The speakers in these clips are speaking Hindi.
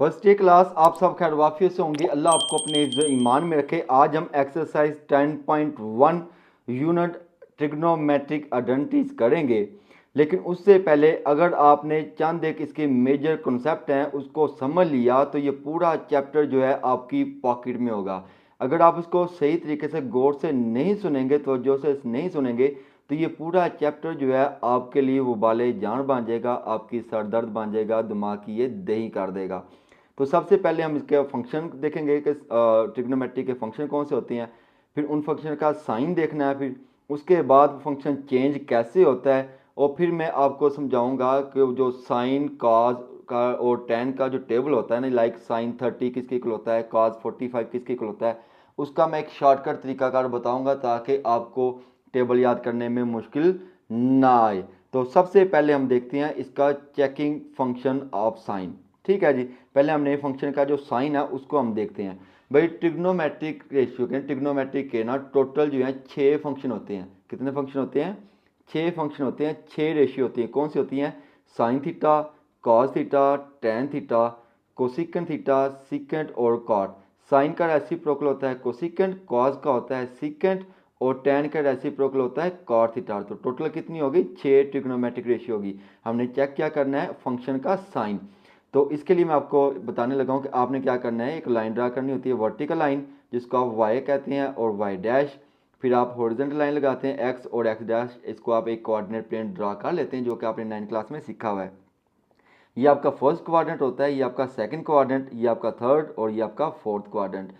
फर्स्ट डे क्लास आप सब खैर वाफियत से होंगे। अल्लाह आपको अपने हिफ्ज़ ईमान में रखे। आज हम एक्सरसाइज 10.1 यूनिट ट्रिग्नोमेट्रिक आइडेंटिटीज करेंगे। लेकिन उससे पहले अगर आपने चंद एक इसके मेजर कॉन्सेप्ट हैं उसको समझ लिया तो ये पूरा चैप्टर जो है आपकी पॉकेट में होगा। अगर आप इसको सही तरीके से गौर से नहीं सुनेंगे, तो जो से नहीं सुनेंगे, तो ये पूरा चैप्टर जो है आपके लिए वो बाले जान बन जाएगा, आपकी सर दर्द बन जाएगा, दिमाग की ये दही कर देगा। तो सबसे पहले हम इसके फंक्शन देखेंगे कि ट्रिग्नोमेट्री के फंक्शन कौन से होते हैं, फिर उन फंक्शन का साइन देखना है, फिर उसके बाद फंक्शन चेंज कैसे होता है, और फिर मैं आपको समझाऊंगा कि जो साइन कॉज का और टेन का जो टेबल होता है ना, लाइक साइन 30 किसके इक्वल होता है, कॉज 45 किसके इक्वल होता है, उसका मैं एक शॉर्टकट तरीकाकार बताऊंगा ताकि आपको टेबल याद करने में मुश्किल ना आए। तो सबसे पहले हम देखते हैं इसका चेकिंग फंक्शन ऑफ साइन। ठीक है जी, पहले हमने फंक्शन का जो साइन है उसको हम देखते हैं। भाई ट्रिग्नोमेट्रिक रेशियो के, ट्रिग्नोमेट्रिक के ना टोटल जो है 6 फंक्शन होते हैं। कितने फंक्शन होते हैं? 6 फंक्शन होते हैं, 6 रेशियो होती हैं। कौन सी होती हैं? Sine theta, cos theta, tan theta, cosecant theta, secant और कॉट। साइन का रेसिप्रोकल होता है कोसिकेंट, कॉस का होता है सीकेंट और टेन का रेसिप्रोकल होता है कॉट थीटा। तो टोटल कितनी होगी? 6 ट्रिग्नोमेट्रिक रेशियो होगी। हमने चेक क्या करना है? फंक्शन का साइन। तो इसके लिए मैं आपको बताने लगा हूँ कि आपने क्या करना है। एक लाइन ड्रा करनी होती है, वर्टिकल लाइन, जिसको आप वाई कहते हैं, और वाई डैश। फिर आप हॉरिजॉन्टल लाइन लगाते हैं एक्स और एक्स डैश। इसको आप एक कोऑर्डिनेट प्लेन ड्रा कर लेते हैं, जो कि आपने 9 क्लास में सीखा हुआ है। ये आपका फर्स्ट क्वाड्रेंट होता है, ये आपका सेकंड क्वाड्रेंट, ये आपका थर्ड और ये आपका फोर्थ क्वाड्रेंट।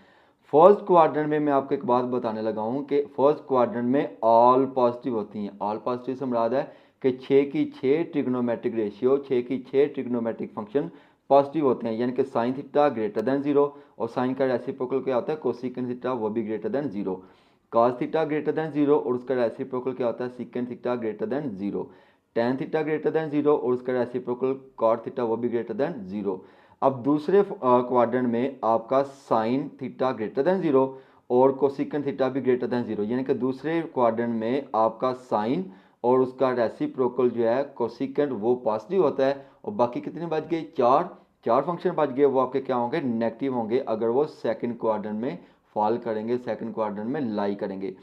फर्स्ट क्वाड्रेंट में मैं आपको एक बात बताने लगा हूँ कि फर्स्ट क्वाड्रेंट में ऑल पॉजिटिव होती हैं। ऑल पॉजिटिव से मुराद है कि 6 की 6 ट्रिग्नोमेट्रिक रेशियो, 6 की 6 ट्रिग्नोमेट्रिक फंक्शन पॉजिटिव होते हैं, यानी कि sine theta greater than zero, और साइन का रेसिप्रोकल क्या होता है? कोसिकेंट थीटा, वो भी greater than zero. Cos theta greater than zero और उसका रेसिप्रोकल क्या होता है? Secant theta greater than zero. Tan theta greater than zero और उसका रेसिप्रोकल कॉट थीटा, वो भी ग्रेटर देन जीरो। अब दूसरे क्वाड्रेंट में आपका sine theta greater than zero और कोसिकेंट थीटा भी ग्रेटर देन जीरो, यानी कि दूसरे क्वाड्रेंट में आपका साइन और उसका रेसिप्रोकल जो है कोसिकेंट, वो पॉजिटिव होता है। और बाकी कितने बच गए? चार। चार फंक्शन बच गए, वो आपके क्या होंगे? नेगेटिव होंगे, अगर वो सेकंड क्वाड्रेंट में फॉल करेंगे, सेकंड क्वाड्रेंट में लाई करेंगे।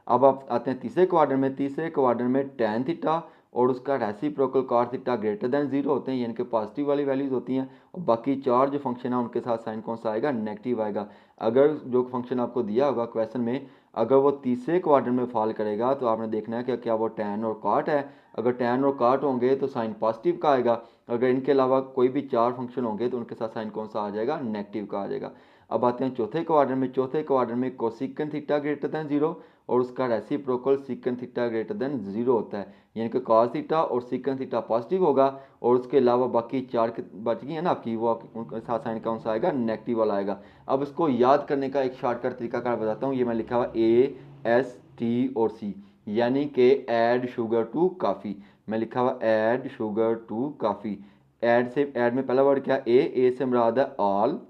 अब आप आते हैं तीसरे क्वाड्रेंट में। तीसरे क्वाड्रेंट में टेन थीटा और उसका reciprocal cot theta greater than zero होते हैं, यानी कि पॉजिटिव वाली वैल्यूज होती हैं। और बाकी चार जो फंक्शन है उनके साथ साइन कौन सा आएगा? नेगेटिव आएगा। अगर जो फंक्शन आपको दिया होगा क्वेश्चन में, अगर वो तीसरे क्वाड्रेंट में फॉल करेगा तो आपने देखना है कि क्या वो टेन और कॉट है। अगर टेन और कॉट होंगे तो साइन पॉजिटिव का आएगा। अगर इनके अलावा कोई भी चार फंक्शन होंगे तो उनके साथ साइन कौन सा आ जाएगा? नेगेटिव का आ जाएगा। अब आते हैं चौथे क्वाड्रेंट में। चौथे क्वाड्रेंट में cosecant theta greater than zero और उसका reciprocal secant theta greater than zero होता है, यानी कि कॉस थीटा और सीकेंट थीटा पॉजिटिव होगा। और उसके अलावा बाकी चार बच गई है ना आपकी, वो उनके साथ साइन कौन सा आएगा? नेगेटिव वाला आएगा। अब इसको याद करने का एक शॉर्टकट तरीका कार बताता हूँ। ये मैं लिखा हुआ ए एस टी और सी, यानी कि ऐड शुगर टू काफ़ी। मैं लिखा हुआ ऐड शुगर टू काफ़ी। ऐड से, ऐड में पहला वर्ड क्या? ए से मुराद है ऑल,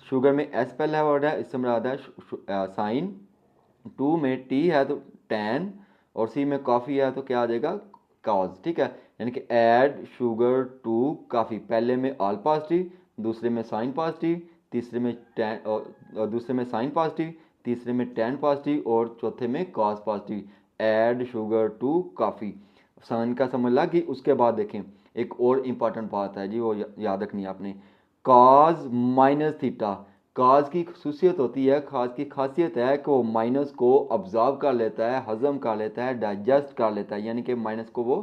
शुगर में एस पहला वर्ड है, इससे मुराद है साइन, टू में टी है तो टेन, और सी में कॉफ़ी है तो क्या आ जाएगा? कॉज। ठीक है, यानी कि ऐड शुगर टू काफ़ी। पहले में ऑल पॉजिटिव, दूसरे में साइन पॉजिटिव, तीसरे में टेन, और दूसरे में साइन पॉजिटिव, तीसरे में टेन पॉजिटिव और चौथे में cos positive. Add sugar to coffee. Sine का समझ लगी। उसके बाद देखें एक और इम्पॉर्टेंट बात है जी, वो याद रखनी है आपने। Cause minus theta. काज की खसूसियत होती है, खास की खासियत है कि वो माइनस को ऑब्जॉर्व कर लेता है, हजम कर लेता है, डाइजेस्ट कर लेता है, यानी कि माइनस को वो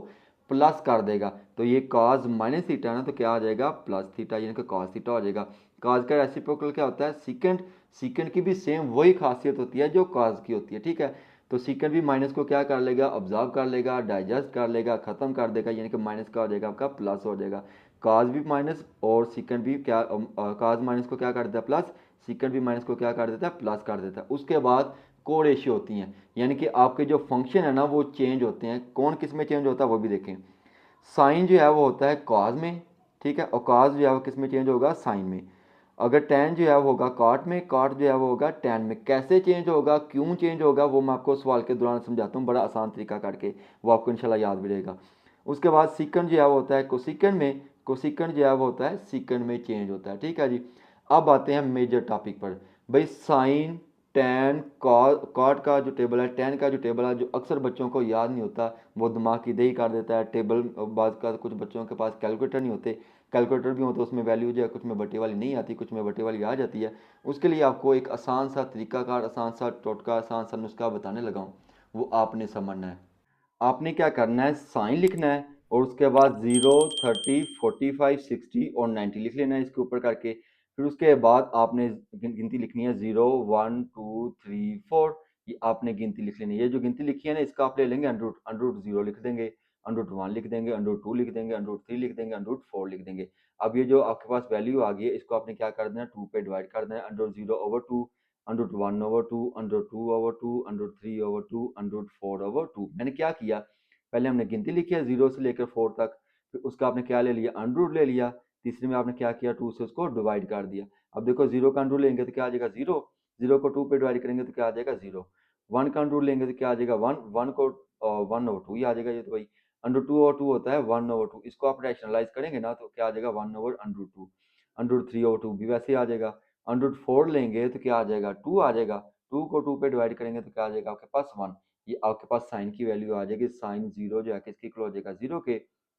प्लस कर देगा। तो ये काज माइनस थीटा ना, तो क्या आ जाएगा? प्लस थीटा, यानी कि कॉस थीटा हो जाएगा। काज का रेसिप्रोकल क्या होता है? सीकेंट। सीकेंट की भी सेम वही खासियत होती है जो काज की होती है। ठीक है, तो सीकेंट भी माइनस को क्या कर लेगा? ऑब्जॉर्व कर लेगा, डाइजेस्ट कर लेगा, खत्म कर देगा, यानी कि माइनस का हो जाएगा आपका प्लस हो जाएगा। काज भी माइनस और सीकेंट भी क्या, काज माइनस को क्या कर देता है? प्लस। सीकेंट भी माइनस को क्या कर देता है? प्लस कर देता है। उसके बाद को रेशियो होती हैं, यानी कि आपके जो फंक्शन है ना वो चेंज होते हैं। कौन किस में चेंज होता है वो भी देखें। साइन जो है वो होता है कॉज में, ठीक है, और कॉज जो है वो किस में चेंज होगा? साइन में। अगर टेन जो है वो होगा कॉट में, कॉट जो है वो होगा टेन में। कैसे चेंज होगा, क्यों चेंज होगा, वो मैं आपको सवाल के दौरान समझाता हूँ, बड़ा आसान तरीका करके, वो आपको इंशाल्लाह याद भी रहेगा। उसके बाद सीकेंड जो है वो होता है कोसिकेंड में, कोसिकेंड जो है वो होता है सीकेंड में चेंज होता है, ठीक है जी। अब आते हैं मेजर टॉपिक पर। भाई साइन, टेन, कॉट का जो टेबल है, टेन का जो टेबल है, जो अक्सर बच्चों को याद नहीं होता, वो दिमाग की दही कर देता है टेबल। बाद का कुछ बच्चों के पास कैलकुलेटर नहीं होते, कैलकुलेटर भी होते उसमें वैल्यू जो है कुछ में बटे वाली नहीं आती, कुछ में बटे वाली आ जाती है। उसके लिए आपको एक आसान सा तरीकाकार, आसान सा टोटका, आसान सा नुस्खा बताने लगा हूँ, वो आपने समझना है। आपने क्या करना है, साइन लिखना है और उसके बाद 0, 30, 45, 60 और 90 लिख लेना है इसके ऊपर करके। फिर उसके बाद आपने गिनती लिखनी है 0, 1, 2, 3, 4। ये आपने गिनती लिख लेनी है। ये जो गिनती लिखी है ना, इसका आप ले लेंगे अंडर रूट 0 लिख देंगे, अंडर रूट 1 लिख देंगे, अंडर रूट 2 लिख देंगे, अंडर रूट 3 लिख देंगे, अंडर रूट 4 लिख देंगे। अब ये जो आपके पास वैल्यू आ गई है, इसको आपने क्या कर देना है, 2 पे डिवाइड कर देना है। Under root 0/2, under root 1/2, under root 2/2, under root 3/2, under root 4/2। मैंने क्या किया, पहले हमने गिनती लिखी है 0 से लेकर 4 तक, फिर उसका आपने क्या ले लिया, अंडर रूट ले लिया। तीसरे में आपने क्या किया, 2 से उसको डिवाइड कर दिया। अब देखो 0 का अंडर रूट लेंगे तो क्या आ जाएगा, 0। 0 को 2 पे डिवाइड करेंगे तो क्या आ जाएगा, 0। 1 का अंडर रूट लेंगे तो क्या आ जाएगा, 1। 1 को 1/2 ही आ जाएगा, ये तो भाई अंडर 2/2 होता है 1/2। इसको आप रैशनलाइज करेंगे ना तो क्या आ जाएगा, 1/√2। अंडर रूट 3/2 भी वैसे ही आ जाएगा। अंडर रूट 4 लेंगे तो क्या आ जाएगा, 2 आ जाएगा। 2 को 2 पे डिवाइड करेंगे तो क्या आ जाएगा आपके पास, 1। ये आपके पास साइन की वैल्यू आ जाएगी। साइन 0 जो है किसके इक्वल हो जाएगा, 0 के।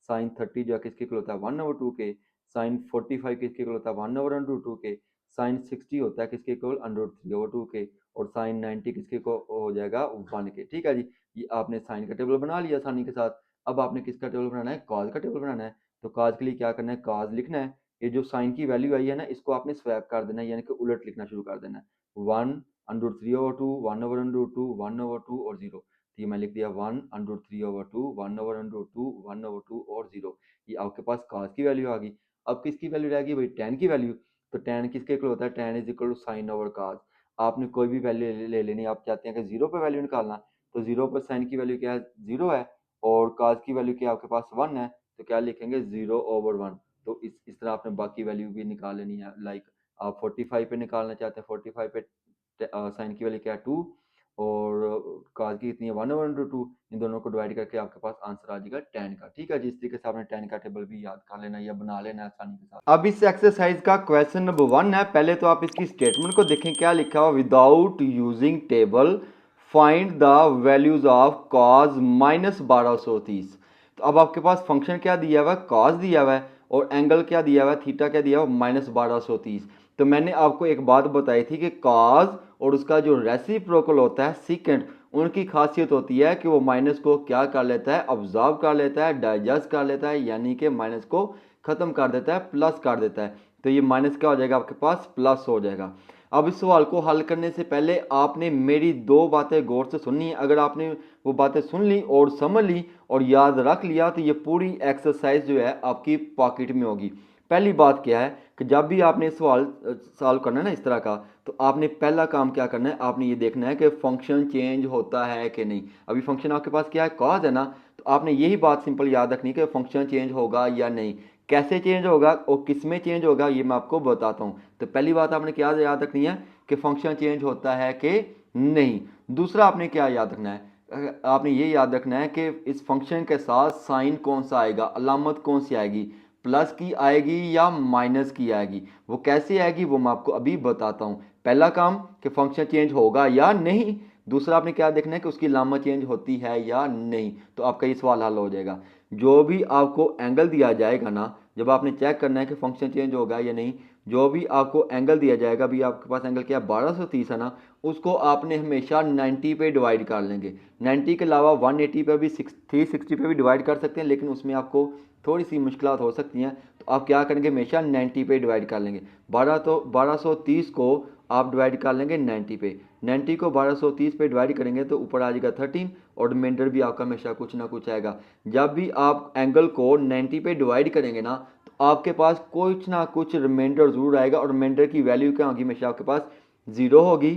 साइन 30 जो है किसके इक्वल होता है, 1/2 के। साइन 45 किसके इक्वल होता है, 1/√2 के। साइन 60 होता है किसके इक्वल, √3/2 के। और साइन 90 किसके को हो जाएगा, 1 के। ठीक है जी, ये आपने साइन का टेबल बना लिया आसानी के साथ। अब आपने किसका टेबल बनाना है, कॉज का टेबल बनाना है। तो कॉज के लिए क्या करना है, कॉज लिखना है। ये जो साइन की वैल्यू आई है ना, इसको आपने स्वैप कर देना है, यानी कि उलट लिखना शुरू कर देना है। 1/3/2, 1/√2, 1/2 और 0। तो ये मैं लिख दिया 1/3/2, 1/√2, 1/2 और 0। ये आपके पास cos की वैल्यू आ गई। अब किसकी वैल्यू रह गई भाई, tan की वैल्यू। तो tan किसके इक्वल होता है, tan is equal to sine over cos। आपने कोई भी वैल्यू ले लेनी, आप चाहते हैं कि 0 पर वैल्यू निकालना, तो 0 पर साइन की वैल्यू क्या है, 0 है। और cos की वैल्यू क्या आपके पास 1 है, तो क्या लिखेंगे 0/1। तो इस तरह आपने बाकी वैल्यू भी निकाल लेनी है। लाइक आप 45 पे निकालना चाहते हैं, 45 पे साइन की वैल्यू क्या है 2, और cos की कितनी है 1/2। इन दोनों को डिवाइड करके आपके पास आंसर आ जाएगा tan का। ठीक है जी, इस तरीके से आपने tan का टेबल भी याद कर लेना या बना लेना है आसानी के साथ। अब इस एक्सरसाइज का क्वेश्चन नंबर 1 है। पहले तो आप इसकी स्टेटमेंट को देखें, क्या लिखा हुआ, without using table find the values of cos -1230। तो अब आपके पास फंक्शन क्या दिया हुआ है, cos दिया हुआ है, और एंगल क्या दिया हुआ है, थीटा क्या दिया हुआ है, -1230। तो मैंने आपको एक बात बताई थी कि cos और उसका जो रेसिप्रोकल होता है सीकेंड, उनकी खासियत होती है कि वो माइनस को क्या कर लेता है, ऑब्जर्व कर लेता है, डाइजेस्ट कर लेता है, यानी कि माइनस को खत्म कर देता है, प्लस कर देता है। तो ये माइनस क्या हो जाएगा आपके पास, प्लस हो जाएगा। अब इस सवाल को हल करने से पहले आपने मेरी दो बातें गौर से सुननी है। अगर आपने वो बातें सुन ली और समझ ली और याद रख लिया तो ये पूरी एक्सरसाइज जो है आपकी पॉकेट में होगी। पहली बात क्या है कि जब भी आपने सवाल सॉल्व करना है ना इस तरह का, तो आपने पहला काम क्या करना है, आपने ये देखना है कि फंक्शन चेंज होता है कि नहीं। अभी फंक्शन आपके पास क्या है, कॉज है ना, तो आपने यही बात सिंपल याद रखनी है कि फंक्शन चेंज होगा या नहीं। कैसे चेंज होगा और किस में चेंज होगा ये मैं आपको बताता हूँ। तो पहली बात आपने क्या याद रखनी है कि फंक्शन चेंज होता है कि नहीं। दूसरा आपने क्या याद रखना है, आपने ये याद रखना है कि इस फंक्शन के साथ साइन कौन सा आएगा, अलामत कौन सी आएगी, प्लस की आएगी या माइनस की आएगी। वो कैसे आएगी वो मैं आपको अभी बताता हूँ। पहला काम कि फंक्शन चेंज होगा या नहीं। दूसरा आपने क्या देखना है कि उसकी अलामत चेंज होती है या नहीं। तो आपका ये सवाल हल हो जाएगा। जो भी आपको एंगल दिया जाएगा ना, जब आपने चेक करना है कि फंक्शन चेंज होगा या नहीं, जो भी आपको एंगल दिया जाएगा, अभी आपके पास एंगल क्या 1230 है ना, उसको आपने हमेशा 90 पे डिवाइड कर लेंगे। 90 के अलावा 180 पे भी 360 पे भी डिवाइड कर सकते हैं, लेकिन उसमें आपको थोड़ी सी मुश्किल हो सकती हैं। तो आप क्या करेंगे, हमेशा 90 पे डिवाइड कर लेंगे। 1230 को आप डिवाइड कर लेंगे 90 पे। 90 को 1230 पे डिवाइड करेंगे तो ऊपर आ जाएगा 13, और रिमाइंडर भी आपका हमेशा कुछ ना कुछ आएगा। जब भी आप एंगल को 90 पे डिवाइड करेंगे ना, तो आपके पास कुछ ना कुछ रिमाइंडर जरूर आएगा, और रिमाइंडर की वैल्यू क्या होगी, हमेशा आपके पास 0 होगी,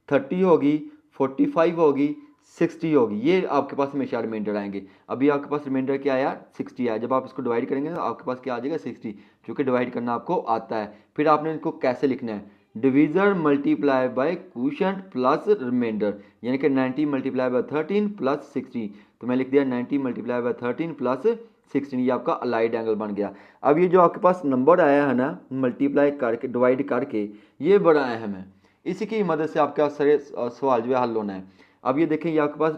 30 होगी, 45 होगी, 60 होगी। ये आपके पास हमेशा रिमाइंडर आएंगे। अभी आपके पास रिमाइंडर क्या आया, 60 आया। जब आप इसको डिवाइड करेंगे तो आपके पास क्या आ जाएगा, 60, क्योंकि डिवाइड करना आपको आता है। फिर आपने इनको कैसे लिखना है, divisor multiply by quotient plus remainder, यानी कि 90 मल्टीप्लाई बाय 13 प्लस 60। तो मैं लिख दिया 90 मल्टीप्लाई बाय 13 प्लस 16, ये आपका अलाइड एंगल बन गया। अब ये जो आपके पास नंबर आया है ना मल्टीप्लाई करके डिवाइड करके, ये बड़ा अहम है, इसी की मदद से आपका सारे सवाल जो है हल होना है। अब ये देखें, ये आपके पास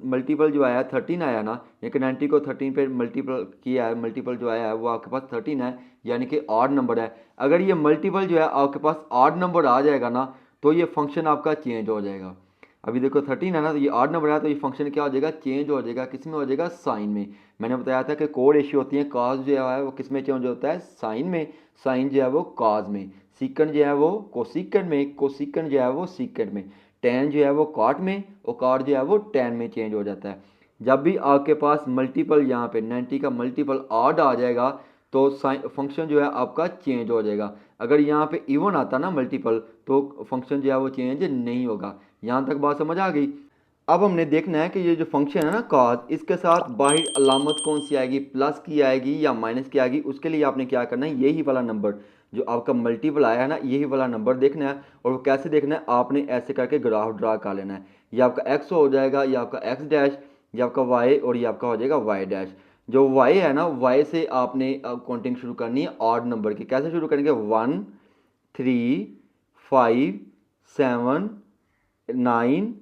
मल्टीपल जो आया 13 आया ना, यानी कि 90 को 13 पे मल्टीपल किया है, मल्टीपल जो आया है वो आपके पास 13 है, यानी कि ऑड नंबर है। अगर ये मल्टीपल जो है आपके पास ऑड नंबर आ जाएगा ना, तो ये फंक्शन आपका चेंज हो जाएगा। अभी देखो 13 है ना, तो ये ऑड नंबर है, तो ये फंक्शन क्या हो जाएगा, चेंज हो जाएगा। किस में हो जाएगा, साइन में। मैंने बताया था कि कोड रेशियो होती है, कॉज जो है वो किस में चेंज होता है, साइन में। साइन जो है वो कॉज में, सीकंड जो है वो कोसिकंड में, कोसिकंड जो है वो सीकंड में, टेन जो है वो कॉट में, और कॉट जो है वो टेन में चेंज हो जाता है। जब भी आपके पास मल्टीपल यहाँ पे 90 का मल्टीपल ऑड आ जाएगा, तो फंक्शन जो है आपका चेंज हो जाएगा। अगर यहाँ पे इवन आता ना मल्टीपल, तो फंक्शन जो है वो चेंज नहीं होगा। यहाँ तक बात समझ आ गई। अब हमने देखना है कि ये जो फंक्शन है ना कॉस, इसके साथ बाहर अलामत कौन सी आएगी, प्लस की आएगी या माइनस की आएगी। उसके लिए आपने क्या करना है, यही वाला नंबर जो आपका मल्टीपल आया है ना, यही वाला नंबर देखना है। और वो कैसे देखना है, आपने ऐसे करके ग्राफ ड्रा कर लेना है। ये आपका एक्स हो जाएगा, ये आपका एक्स डैश, ये आपका वाई, और ये आपका हो जाएगा वाई डैश। जो वाई है ना, वाई से आपने काउंटिंग शुरू करनी है ऑड नंबर की। कैसे शुरू करेंगे, 1 3 5 7 9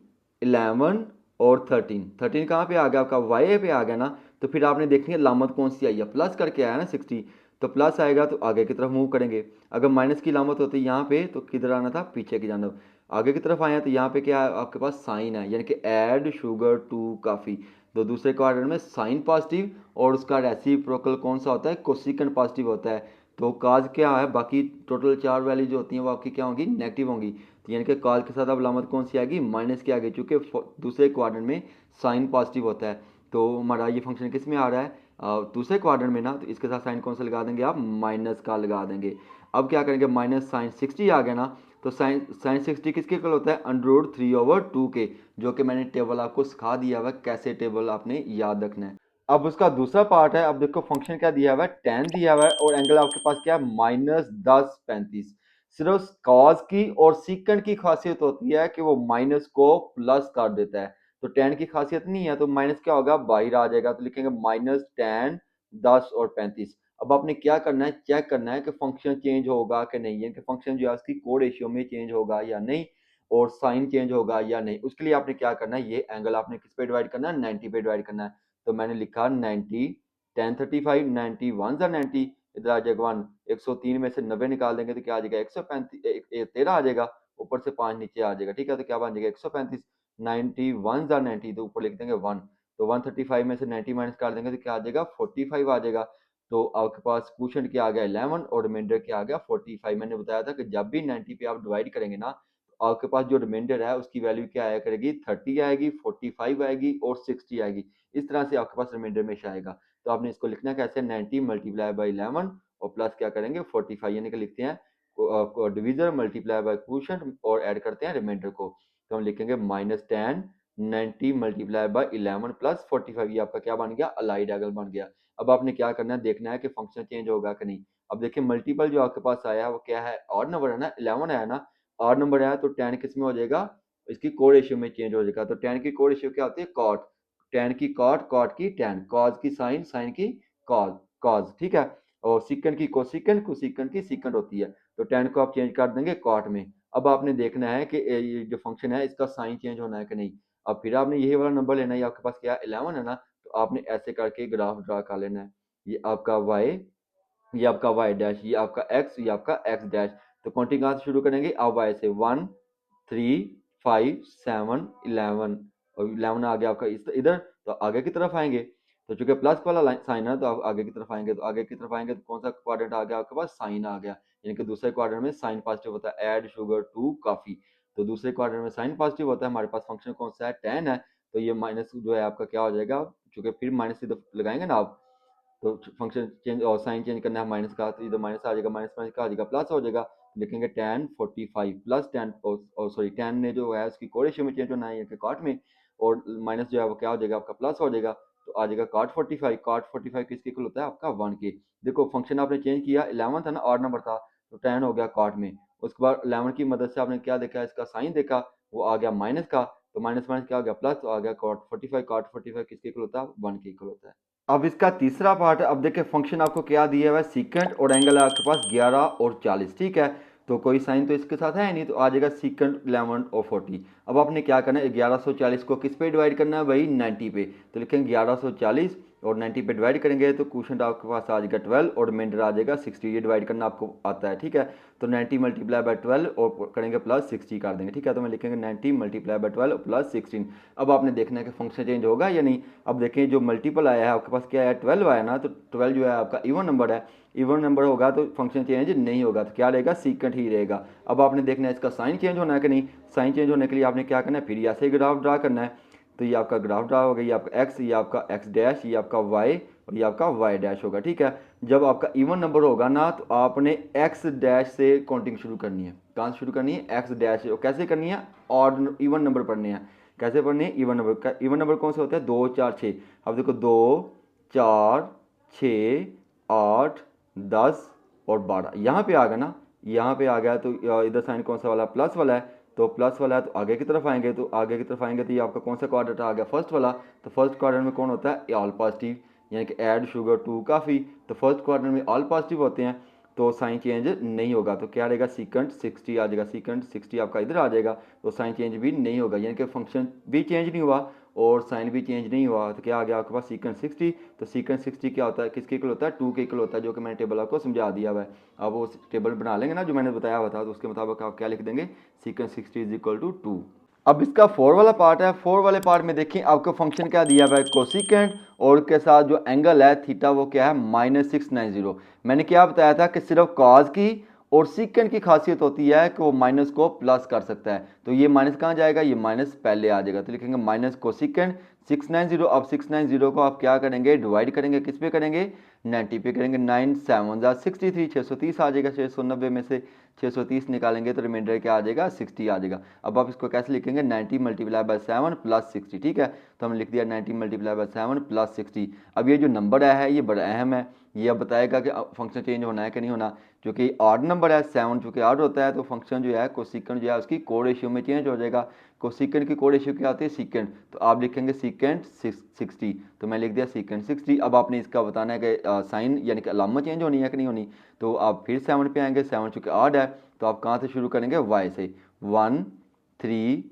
11 और 13। 13 कहाँ पे आ गया आपका, वाई पे आ गया ना। तो फिर आपने देखनी है लामत कौन सी आई है, प्लस करके आया ना 60, तो प्लस आएगा तो आगे की तरफ मूव करेंगे। अगर माइनस की लामत होती है यहाँ पे, तो किधर आना था, पीछे की जानब। आगे की तरफ आए तो यहाँ पे क्या है आपके पास, साइन है, यानी कि ऐड शुगर टू काफ़ी। तो दूसरे क्वाड्रेंट में साइन पॉजिटिव, और उसका रेसिप्रोकल कौन सा होता है, कोसिकेंट पॉजिटिव होता है। तो काज क्या है, बाकी टोटल चार वैल्यू जो होती हैं वो आपकी क्या होंगी, नेगेटिव होंगी। तो यानी कि काज के साथ अब अलामत कौन सी आएगी, माइनस की आगे, चूंकि दूसरे क्वाड्रेंट में साइन पॉजिटिव होता है। तो हमारा ये फंक्शन किस में आ रहा है, दूसरे क्वाड्रेंट में ना, तो इसके साथ साइन कौन सा लगा देंगे आप, माइनस का लगा देंगे। अब क्या करेंगे, माइनस साइन 60 आ गया ना, तो साइन साइन 60 किसके इक्वल होता है, √3/2 के, जो कि मैंने टेबल आपको सिखा दिया हुआ, कैसे टेबल आपने याद रखना है। अब उसका दूसरा पार्ट है, अब देखो फंक्शन क्या दिया हुआ है, टेन दिया हुआ है, और एंगल आपके पास क्या है, -10 35। सिर्फ कॉस की और सीकंड की खासियत होती है कि वो माइनस को प्लस कर देता है। तो टेन की खासियत नहीं है, तो माइनस क्या होगा, बाहर आ जाएगा, तो लिखेंगे -10 10 और 35। अब आपने क्या करना है, चेक करना है कि फंक्शन चेंज होगा कि नहीं, यानी कि फंक्शन जो है उसकी कोड रेशियो में चेंज होगा या नहीं, और साइन चेंज होगा या नहीं। उसके लिए आपने क्या करना है, ये एंगल आपने किस पे डिवाइड करना है, 90 पे डिवाइड करना है। तो मैंने लिखा 90, 10 35, 90 1 सा 90, इधर आ जाएगा 1, 103 में से 90 निकाल देंगे तो क्या आ जाएगा, 135 13 आ जाएगा, ऊपर से 5 नीचे आ जाएगा, ठीक है। तो क्या बन जाएगा, 135, 90 1 सा 90, तो ऊपर लिख देंगे 1। तो 135 में से 90 माइनस कर देंगे तो क्या आ जाएगा, 45 आ जाएगा। तो आपके पास क्वोशंट क्या आ गया, 11, और रिमाइंडर क्या आ गया, 45। मैंने बताया था कि जब भी 90 पे आप डिवाइड करेंगे ना, तो आपके पास जो रिमाइंडर है उसकी वैल्यू क्या आया करेगी, 30 आएगी, 45 आएगी और 60 आएगी। इस तरह से आपके पास रिमाइंडर हमेशा आएगा। तो आपने इसको लिखना कैसे, 90 मल्टीप्लाई बाई 11 और प्लस क्या करेंगे 45, यानी कि लिखते हैं डिविजर मल्टीप्लाई बाई क्वोशंट और ऐड करते हैं रिमाइंडर को। तो हम लिखेंगे -10 90 मल्टीप्लाई बाई 11 प्लस 45, ये आपका क्या बन गया, अलाइड एंगल बन गया। अब आपने क्या करना है, देखना है कि फंक्शन चेंज होगा कि नहीं। अब देखिए मल्टीपल जो आपके पास आया है वो क्या है, ऑड नंबर है ना, 11 है ना, ऑड नंबर है, तो 10 किस में हो जाएगा, इसकी कोड रेशियो में चेंज हो जाएगा। तो 10 की कोड रेशियो क्या होती है, कॉट। 10 की कॉट, कॉट की 10, कॉज की साइन, साइन की कॉज, कॉज, ठीक है। और सीकंड की कोसिकंड, कोसिकंड की सीकंड होती है। तो 10 को आप चेंज कर देंगे कॉट में। अब आपने देखना है कि ये जो फंक्शन है इसका साइन चेंज होना है कि नहीं। अब फिर आपने यही वाला नंबर लेना है, ये आपके पास क्या 11 है ना, तो आपने ऐसे करके ग्राफ ड्रा कर लेना है। ये आपका वाई, ये आपका वाई डैश, ये आपका एक्स, ये आपका एक्स डैश। तो काउंटिंग कहाँ से शुरू करेंगे, अब वाई से 1 3 5 7 11, और 11 आ गया आपका इधर, तो आगे की तरफ आएंगे। तो चूंकि प्लस वाला साइन है, तो आप आगे की तरफ आएंगे, तो आगे की तरफ आएंगे तो कौन सा क्वाड्रेंट आ गया आपके पास, साइन आ गया, यानी कि दूसरे क्वाड्रेंट में साइन पॉजिटिव होता है, ऐड शुगर टू कॉफी। तो दूसरे क्वाड्रेंट में साइन पॉजिटिव होता है, हमारे पास फंक्शन कौन सा है, 10 है। तो ये माइनस जो है आपका क्या हो जाएगा, चूंकि फिर माइनस लगाएंगे ना आप, तो फंक्शन चेंज और साइन चेंज करना है माइनस का, तो इधर माइनस आ जाएगा, माइनस माइनस का आ जाएगा, प्लस हो जाएगा। लिखेंगे 10 45 प्लस 10, और सॉरी 10 ने जो है उसकी कोड रेशियो में चेंज होना है, यानी कि कॉट में, और माइनस जो है वो क्या हो जाएगा आपका, प्लस हो जाएगा। तो आ जाएगा कॉट 45, कॉट 45 किसके इक्वल होता है आपका 1 के। देखो फंक्शन आपने चेंज किया, 11 था ना, ऑड नंबर था, तो 10 हो गया कॉट में। उसके बाद 11 की मदद से आपने क्या देखा, इसका साइन देखा, वो आ गया माइनस का, तो माइनस माइनस क्या हो गया, प्लस, तो आ गया कॉट 45, कॉट 45 किसके इक्वल होता है, 1 के इक्वल होता है। अब इसका तीसरा पार्ट है। अब देखिए फंक्शन आपको क्या दिया हुआ है, सीकेंट और एंगल है आपके पास 11 और 40, ठीक है। तो कोई साइन तो इसके साथ है नहीं, तो आ जाएगा सीकेंट 11 और 40। अब आपने क्या करना है, 1140 को किस पे डिवाइड करना है भाई, 90 पे। तो लिखेंगे 1140 और 90 पे डिवाइड करेंगे तो क्वेश्चन आपके पास आ जाएगा 12 और रिमाइंडर आ जाएगा 60। ये डिवाइड करना आपको आता है, ठीक है। तो 90 मल्टीप्लाई बाय 12 और करेंगे प्लस 60 कर देंगे, ठीक है। तो मैं लिखेंगे 90 मल्टीप्लाई बाय 12 प्लस 16। अब आपने देखना है कि फंक्शन चेंज होगा या नहीं। अब देखें जो मल्टीपल आया है आपके पास क्या है, 12 आया ना, तो 12 जो है आपका इवन नंबर है। इवन नंबर होगा तो फंक्शन चेंज नहीं होगा, तो क्या रहेगा, सीकेंट ही रहेगा। अब आपने देखना है इसका साइन चेंज होना है कि नहीं। साइन चेंज होने के लिए आपने क्या करना है, फिर ऐसे ही ग्राफ ड्रा करना है। तो ये आपका ग्राफ ड्रा होगा, ये आपका एक्स, ये आपका एक्स डैश, ये आपका वाई और ये आपका वाई डैश होगा, ठीक है। जब आपका इवन नंबर होगा ना तो आपने एक्स डैश से काउंटिंग शुरू करनी है। कहाँ से शुरू करनी है, एक्स डैश से। और कैसे करनी है, ऑड इवन नंबर पढ़ने हैं। कैसे पढ़ने हैं, इवन नंबर का। इवन नंबर कौन से होता है, 2 4 6। अब देखो 2 4 6 8 10 और 12, यहाँ पे आ गया ना। यहाँ पे आ गया तो इधर साइन कौन सा वाला, प्लस वाला है। तो प्लस वाला है तो आगे की तरफ आएंगे, तो आगे की तरफ आएंगे तो ये आपका कौन सा क्वाड्रेंट आ गया, फर्स्ट वाला। तो फर्स्ट क्वाड्रेंट में कौन होता है, ऑल पॉजिटिव, यानी कि ऐड शुगर टू काफ़ी। तो फर्स्ट क्वाड्रेंट में ऑल पॉजिटिव होते हैं, तो साइन चेंज नहीं होगा। तो क्या रहेगा, सीकेंट 60 आ जाएगा। सीकेंट 60 आपका इधर आ जाएगा, तो साइन चेंज भी नहीं होगा, यानी कि फंक्शन भी चेंज नहीं हुआ और साइन भी चेंज नहीं हुआ। तो क्या आ गया आपके पास, सीकेंट 60। तो सीकेंट 60 क्या होता है, किसके इक्वल होता है, 2 के इक्वल होता है, जो कि मैंने टेबल आपको समझा दिया हुआ है। अब वो टेबल बना लेंगे ना जो मैंने बताया हुआ था, तो उसके मुताबिक आप क्या लिख देंगे, सीकेंट 60 इज इक्वल टू 2। अब इसका 4 वाला पार्ट है। 4 वाले पार्ट में देखिए आपको फंक्शन क्या दिया हुआ है, कोसिकेंट, और के साथ जो एंगल है थीटा वो क्या है, -690। मैंने क्या बताया था कि सिर्फ कॉज की और सीकेंट की खासियत होती है कि वो माइनस को प्लस कर सकता है। तो ये माइनस कहाँ जाएगा, ये माइनस पहले आ जाएगा, तो लिखेंगे माइनस कोसिकेंट 690। अब 690 को आप क्या करेंगे, डिवाइड करेंगे, किस पे करेंगे, 90 पे करेंगे। 9 7 63, 630 आ जाएगा। 690 में से 630 निकालेंगे तो रिमाइंडर क्या आ जाएगा, 60 आ जाएगा। अब आप इसको कैसे लिखेंगे, 90 मल्टीप्लाई बाय 7 प्लस 60, ठीक है। तो हमने लिख दिया 90 मल्टीप्लाई बाय 7 प्लस 60। अब ये जो नंबर आया है ये बड़ा अहम है, ये अब बताएगा कि फंक्शन चेंज होना है कि नहीं होना। जो कि ऑड नंबर है 7, चूँकि ऑड होता है तो फंक्शन जो है कोसिकेंट जो है उसकी कोड रेशियो में चेंज हो जाएगा। कोसिकेंट की कोड रेशियो क्या होती है, सीकेंट। तो आप लिखेंगे सीकेंट 60। तो मैं लिख दिया सीकेंट 60। अब आपने इसका बताना है कि साइन यानी कि अलामा चेंज होनी है कि नहीं होनी। तो आप फिर 7 पे आएंगे, 7 चूँकि ऑड है तो आप कहाँ से शुरू करेंगे, वाई से। 1 3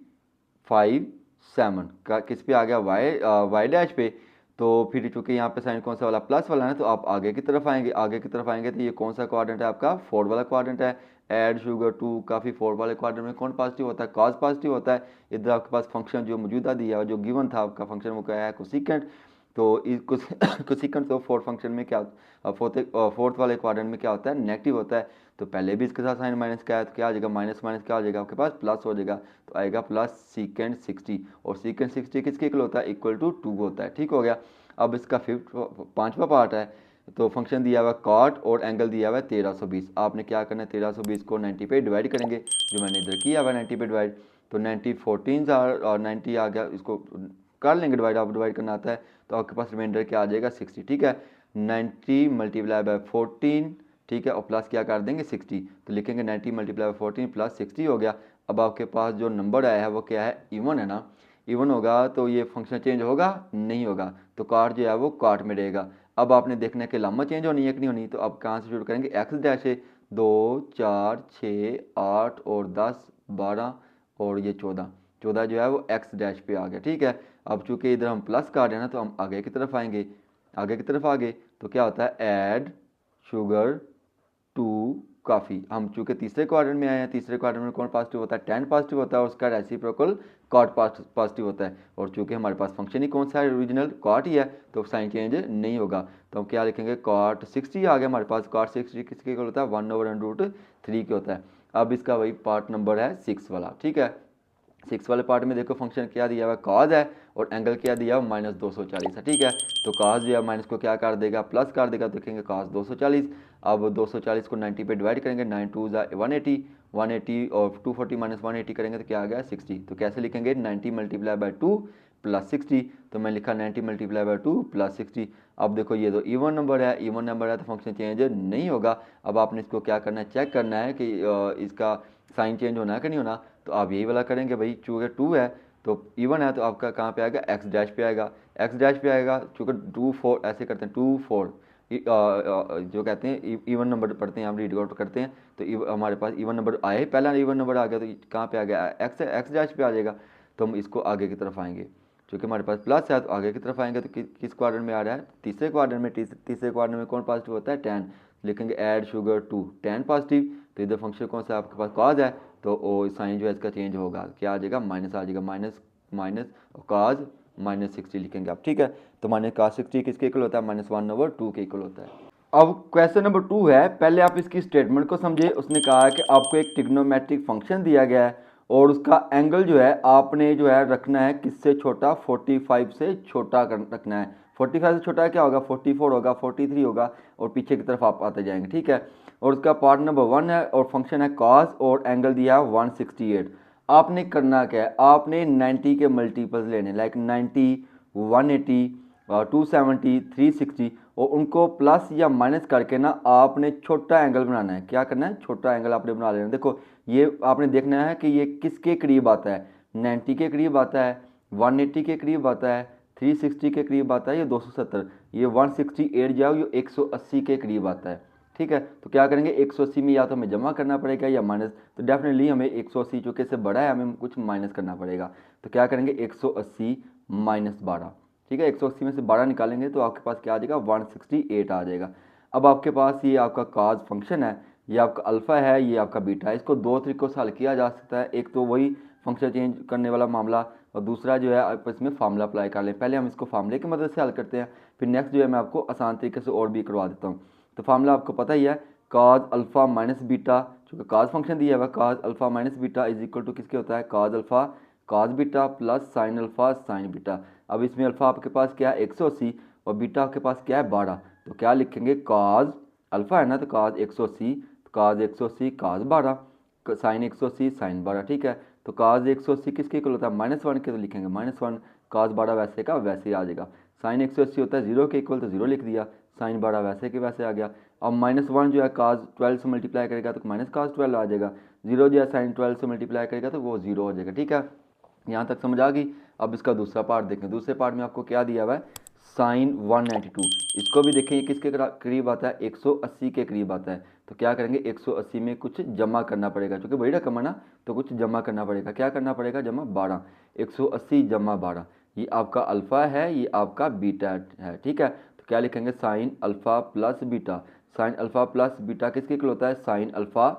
5 7 का किस पे आ गया, वाई वाई डैश पे। तो फिर चूंकि यहाँ पे साइन कौन सा वाला, प्लस वाला है, तो आप आगे की तरफ आएंगे। आगे की तरफ आएंगे तो ये कौन सा क्वाड्रेंट है आपका, 4 वाला क्वाड्रेंट है। ऐड शुगर टू काफ़ी, 4 वाले क्वाड्रेंट में कौन पॉजिटिव होता है, कॉस पॉजिटिव होता है। इधर आपके पास फंक्शन जो मौजूदा दिया है, जो गिवन था आपका फंक्शन, वो क्या है, कोसिकेंट। तो कोसिकेंट तो फोर्थ फंक्शन में क्या, फोर्थ वाले क्वाड्रेंट में क्या होता है, नेगेटिव होता है। तो पहले भी इसके साथ साइन माइनस का है, तो क्या आ जाएगा, माइनस माइनस क्या आ जाएगा आपके पास, प्लस हो जाएगा। तो आएगा प्लस सीकेंट 60। और सीकेंट 60 किसके इक्वल होता है, इक्वल टू 2 होता है, ठीक हो गया। अब इसका पांचवा पार्ट है। तो फंक्शन दिया हुआ है कॉट और एंगल दिया हुआ है 1320। आपने क्या करना है, 1320 को 90 पे डिवाइड करेंगे, जो मैंने इधर किया हुआ है 90 पे डिवाइड। तो 90 14 और 90 आ गया, इसको कर लेंगे डिवाइड, आप डिवाइड करना आता है। तो आपके पास रिमाइंडर क्या आ जाएगा, 60, ठीक है। 90 मल्टीप्लाई बाय 14, ठीक है, और प्लस क्या कर देंगे, 60। तो लिखेंगे 90 मल्टीप्लाई बाय 14 प्लस 60 हो गया। अब आपके पास जो नंबर आया है वो क्या है, इवन है ना। इवन होगा तो ये फंक्शन चेंज होगा, नहीं होगा, तो कार्ड जो है वो कार्ड में रहेगा। अब आपने देखना है कि लम्बा चेंज होनी है कि नहीं होनी। तो अब कहाँ से शुरू करेंगे, एक्स डैश है। 2 4 6 8 और 10 12 और ये 14, 14 जो है वो एक्स डैश पे आ गया, ठीक है। अब चूंकि इधर हम प्लस कार्ड है ना, तो हम आगे की तरफ आएंगे। आगे की तरफ आगे तो क्या होता है, ऐड शुगर टू काफ़ी। हम चूंकि तीसरे क्वाड्रेंट में आए हैं, तीसरे क्वाड्रेंट में कौन पॉजिटिव होता है, 10 पॉजिटिव होता है, और उसका रेसिप्रोकल कॉट पॉजिटिव होता है। और चूंकि हमारे पास फंक्शन ही कौन सा है, ओरिजिनल कॉट ही है, तो साइन चेंज नहीं होगा। तो हम क्या लिखेंगे, कॉट 60 आ गया हमारे पास। कॉट 60 किसके इक्वल होता है, 1/√3 के होता है। अब इसका वही पार्ट नंबर है 6 वाला, ठीक है। 6 वाले पार्ट में देखो फंक्शन क्या दिया हुआ है, कॉज है, और एंगल क्या दिया हुआ, -240 है, ठीक है। तो कॉज जो है माइनस को क्या कर देगा, प्लस कर देगा, देखेंगे कॉज 240। अब 240 को 90 पे डिवाइड करेंगे, 9 2 180, 180 और 240 माइनस 180 करेंगे तो क्या आ गया, 60। तो कैसे लिखेंगे, 90 मल्टीप्लाई बाय 2 प्लस 60। तो मैं लिखा 90 मल्टीप्लाई बाय 2 प्लस 60। अब देखो ये तो इवन नंबर है, इवन नंबर है तो फंक्शन चेंज नहीं होगा। अब आपने इसको क्या करना है, चेक करना है कि इसका साइन चेंज होना है कि नहीं होना। तो आप यही वाला करेंगे भाई, चूँकि 2 है तो इवन है तो आपका कहाँ पे आएगा, एक्स डैश पे आएगा। एक्स डैश पे आएगा चूँकि 2 4 ऐसे करते हैं, 2 4 जो कहते हैं इवन नंबर पढ़ते हैं, हम रीड आउट करते हैं तो हमारे पास इवन नंबर आए, पहला इवन नंबर आ गया तो कहाँ पे आ गया, एक्स एक्स डैश पे आ जाएगा। तो हम इसको आगे की तरफ आएंगे, क्योंकि हमारे पास प्लस है तो आगे की तरफ आएंगे तो किस क्वाड्रेंट में आ रहा है, तीसरे क्वाड्रेंट में। तीसरे क्वाड्रेंट में कौन पॉजिटिव होता है, 10। लिखेंगे ऐड शुगर 2 10 पॉजिटिव। तो इधर फंक्शन कौन सा आपके पास, कॉज है, तो ओ साइन जो है इसका चेंज होगा, क्या आ जाएगा, माइनस आ जाएगा, माइनस माइनस कॉज -60 लिखेंगे आप, ठीक है। तो माइनस कॉज 60 किसके इक्वल होता है, -1/2 के इक्वल होता है। अब क्वेश्चन नंबर 2 है, पहले आप इसकी स्टेटमेंट को समझे। उसने कहा है कि आपको एक ट्रिग्नोमेट्रिक फंक्शन दिया गया है और उसका एंगल जो है आपने जो है रखना है किससे छोटा, 45 से छोटा रखना है। 45 से छोटा क्या होगा, 44 होगा, 43 होगा, और पीछे की तरफ आप आते जाएंगे, ठीक है। और उसका पार्ट नंबर 1 है और फंक्शन है कॉस और एंगल दिया है 168। आपने करना क्या है, आपने 90 के मल्टीपल्स लेने, लाइक 90, 180, 270, 360, और उनको प्लस या माइनस करके ना आपने छोटा एंगल बनाना है। क्या करना है, छोटा एंगल आपने बना लेना है। देखो ये आपने देखना है कि ये किसके करीब आता है, 90 के करीब आता है, 180 के करीब आता है, 360 के करीब आता है, ये 270, ये 168 जाओ ये 180 के करीब आता है, ठीक है। तो क्या करेंगे, 180 में या तो हमें जमा करना पड़ेगा या माइनस, तो डेफिनेटली हमें 180 चूँकि से बड़ा है हमें कुछ माइनस करना पड़ेगा। तो क्या करेंगे, 180 -12, ठीक है। 180 में से 12 निकालेंगे तो आपके पास क्या आ जाएगा, 168 आ जाएगा। अब आपके पास ये आपका कॉस फंक्शन है, ये आपका अल्फ़ा है, ये आपका बीटा है। इसको दो तरीकों से हल किया जा सकता है, एक तो वही फंक्शन चेंज करने वाला मामला, और दूसरा जो है आप इसमें फार्मूला अप्लाई कर लें। पहले हम इसको फार्मूले की मदद से हल करते हैं, फिर नेक्स्ट जो है मैं आपको आसान तरीके से और भी करवा देता हूँ। तो फार्मूला आपको पता ही है, कॉज अल्फ़ा माइनस बीटा, चूँकि कॉज फंक्शन दिया हुआ, cos alpha minus beta is equal to किसके होता है, cos alpha cos beta plus sine alpha sine beta. अब इसमें अल्फ़ा आपके पास क्या है, 180, और बीटा आपके पास क्या है, 12। तो क्या लिखेंगे, कॉज अल्फ़ा है ना तो cos 180, cos 180 cos 12, sine 180 sine 12, ठीक है। तो कॉज 180 किसके इक्वल होता है, -1 के, तो लिखेंगे -1, कॉज 12 वैसे का वैसे ही आ जाएगा। साइन 180 होता है 0 के इक्वल, तो 0 लिख दिया, साइन 12 वैसे के वैसे आ गया। अब -1 जो है कॉज 12 से मल्टीप्लाई करेगा तो माइनस कॉज 12 आ जाएगा, 0 जो है साइन 12 से मल्टीप्लाई करेगा तो वो 0 हो जाएगा, ठीक है। यहाँ तक समझ आ गई। अब इसका दूसरा पार्ट देखें, दूसरे पार्ट में आपको क्या दिया हुआ है, साइन 192। इसको भी देखें, ये किसके करीब आता है, 180 के करीब आता है। तो क्या करेंगे, 180 में कुछ जमा करना पड़ेगा, क्योंकि बड़ी रकम है ना, तो कुछ जमा करना पड़ेगा। क्या करना पड़ेगा, जमा 12, 180 जमा 12, ये आपका अल्फ़ा है, ये आपका बीटा है, ठीक है। तो क्या लिखेंगे, sine alpha plus beta, sine alpha plus beta किसके इक्वल होता है, sine alpha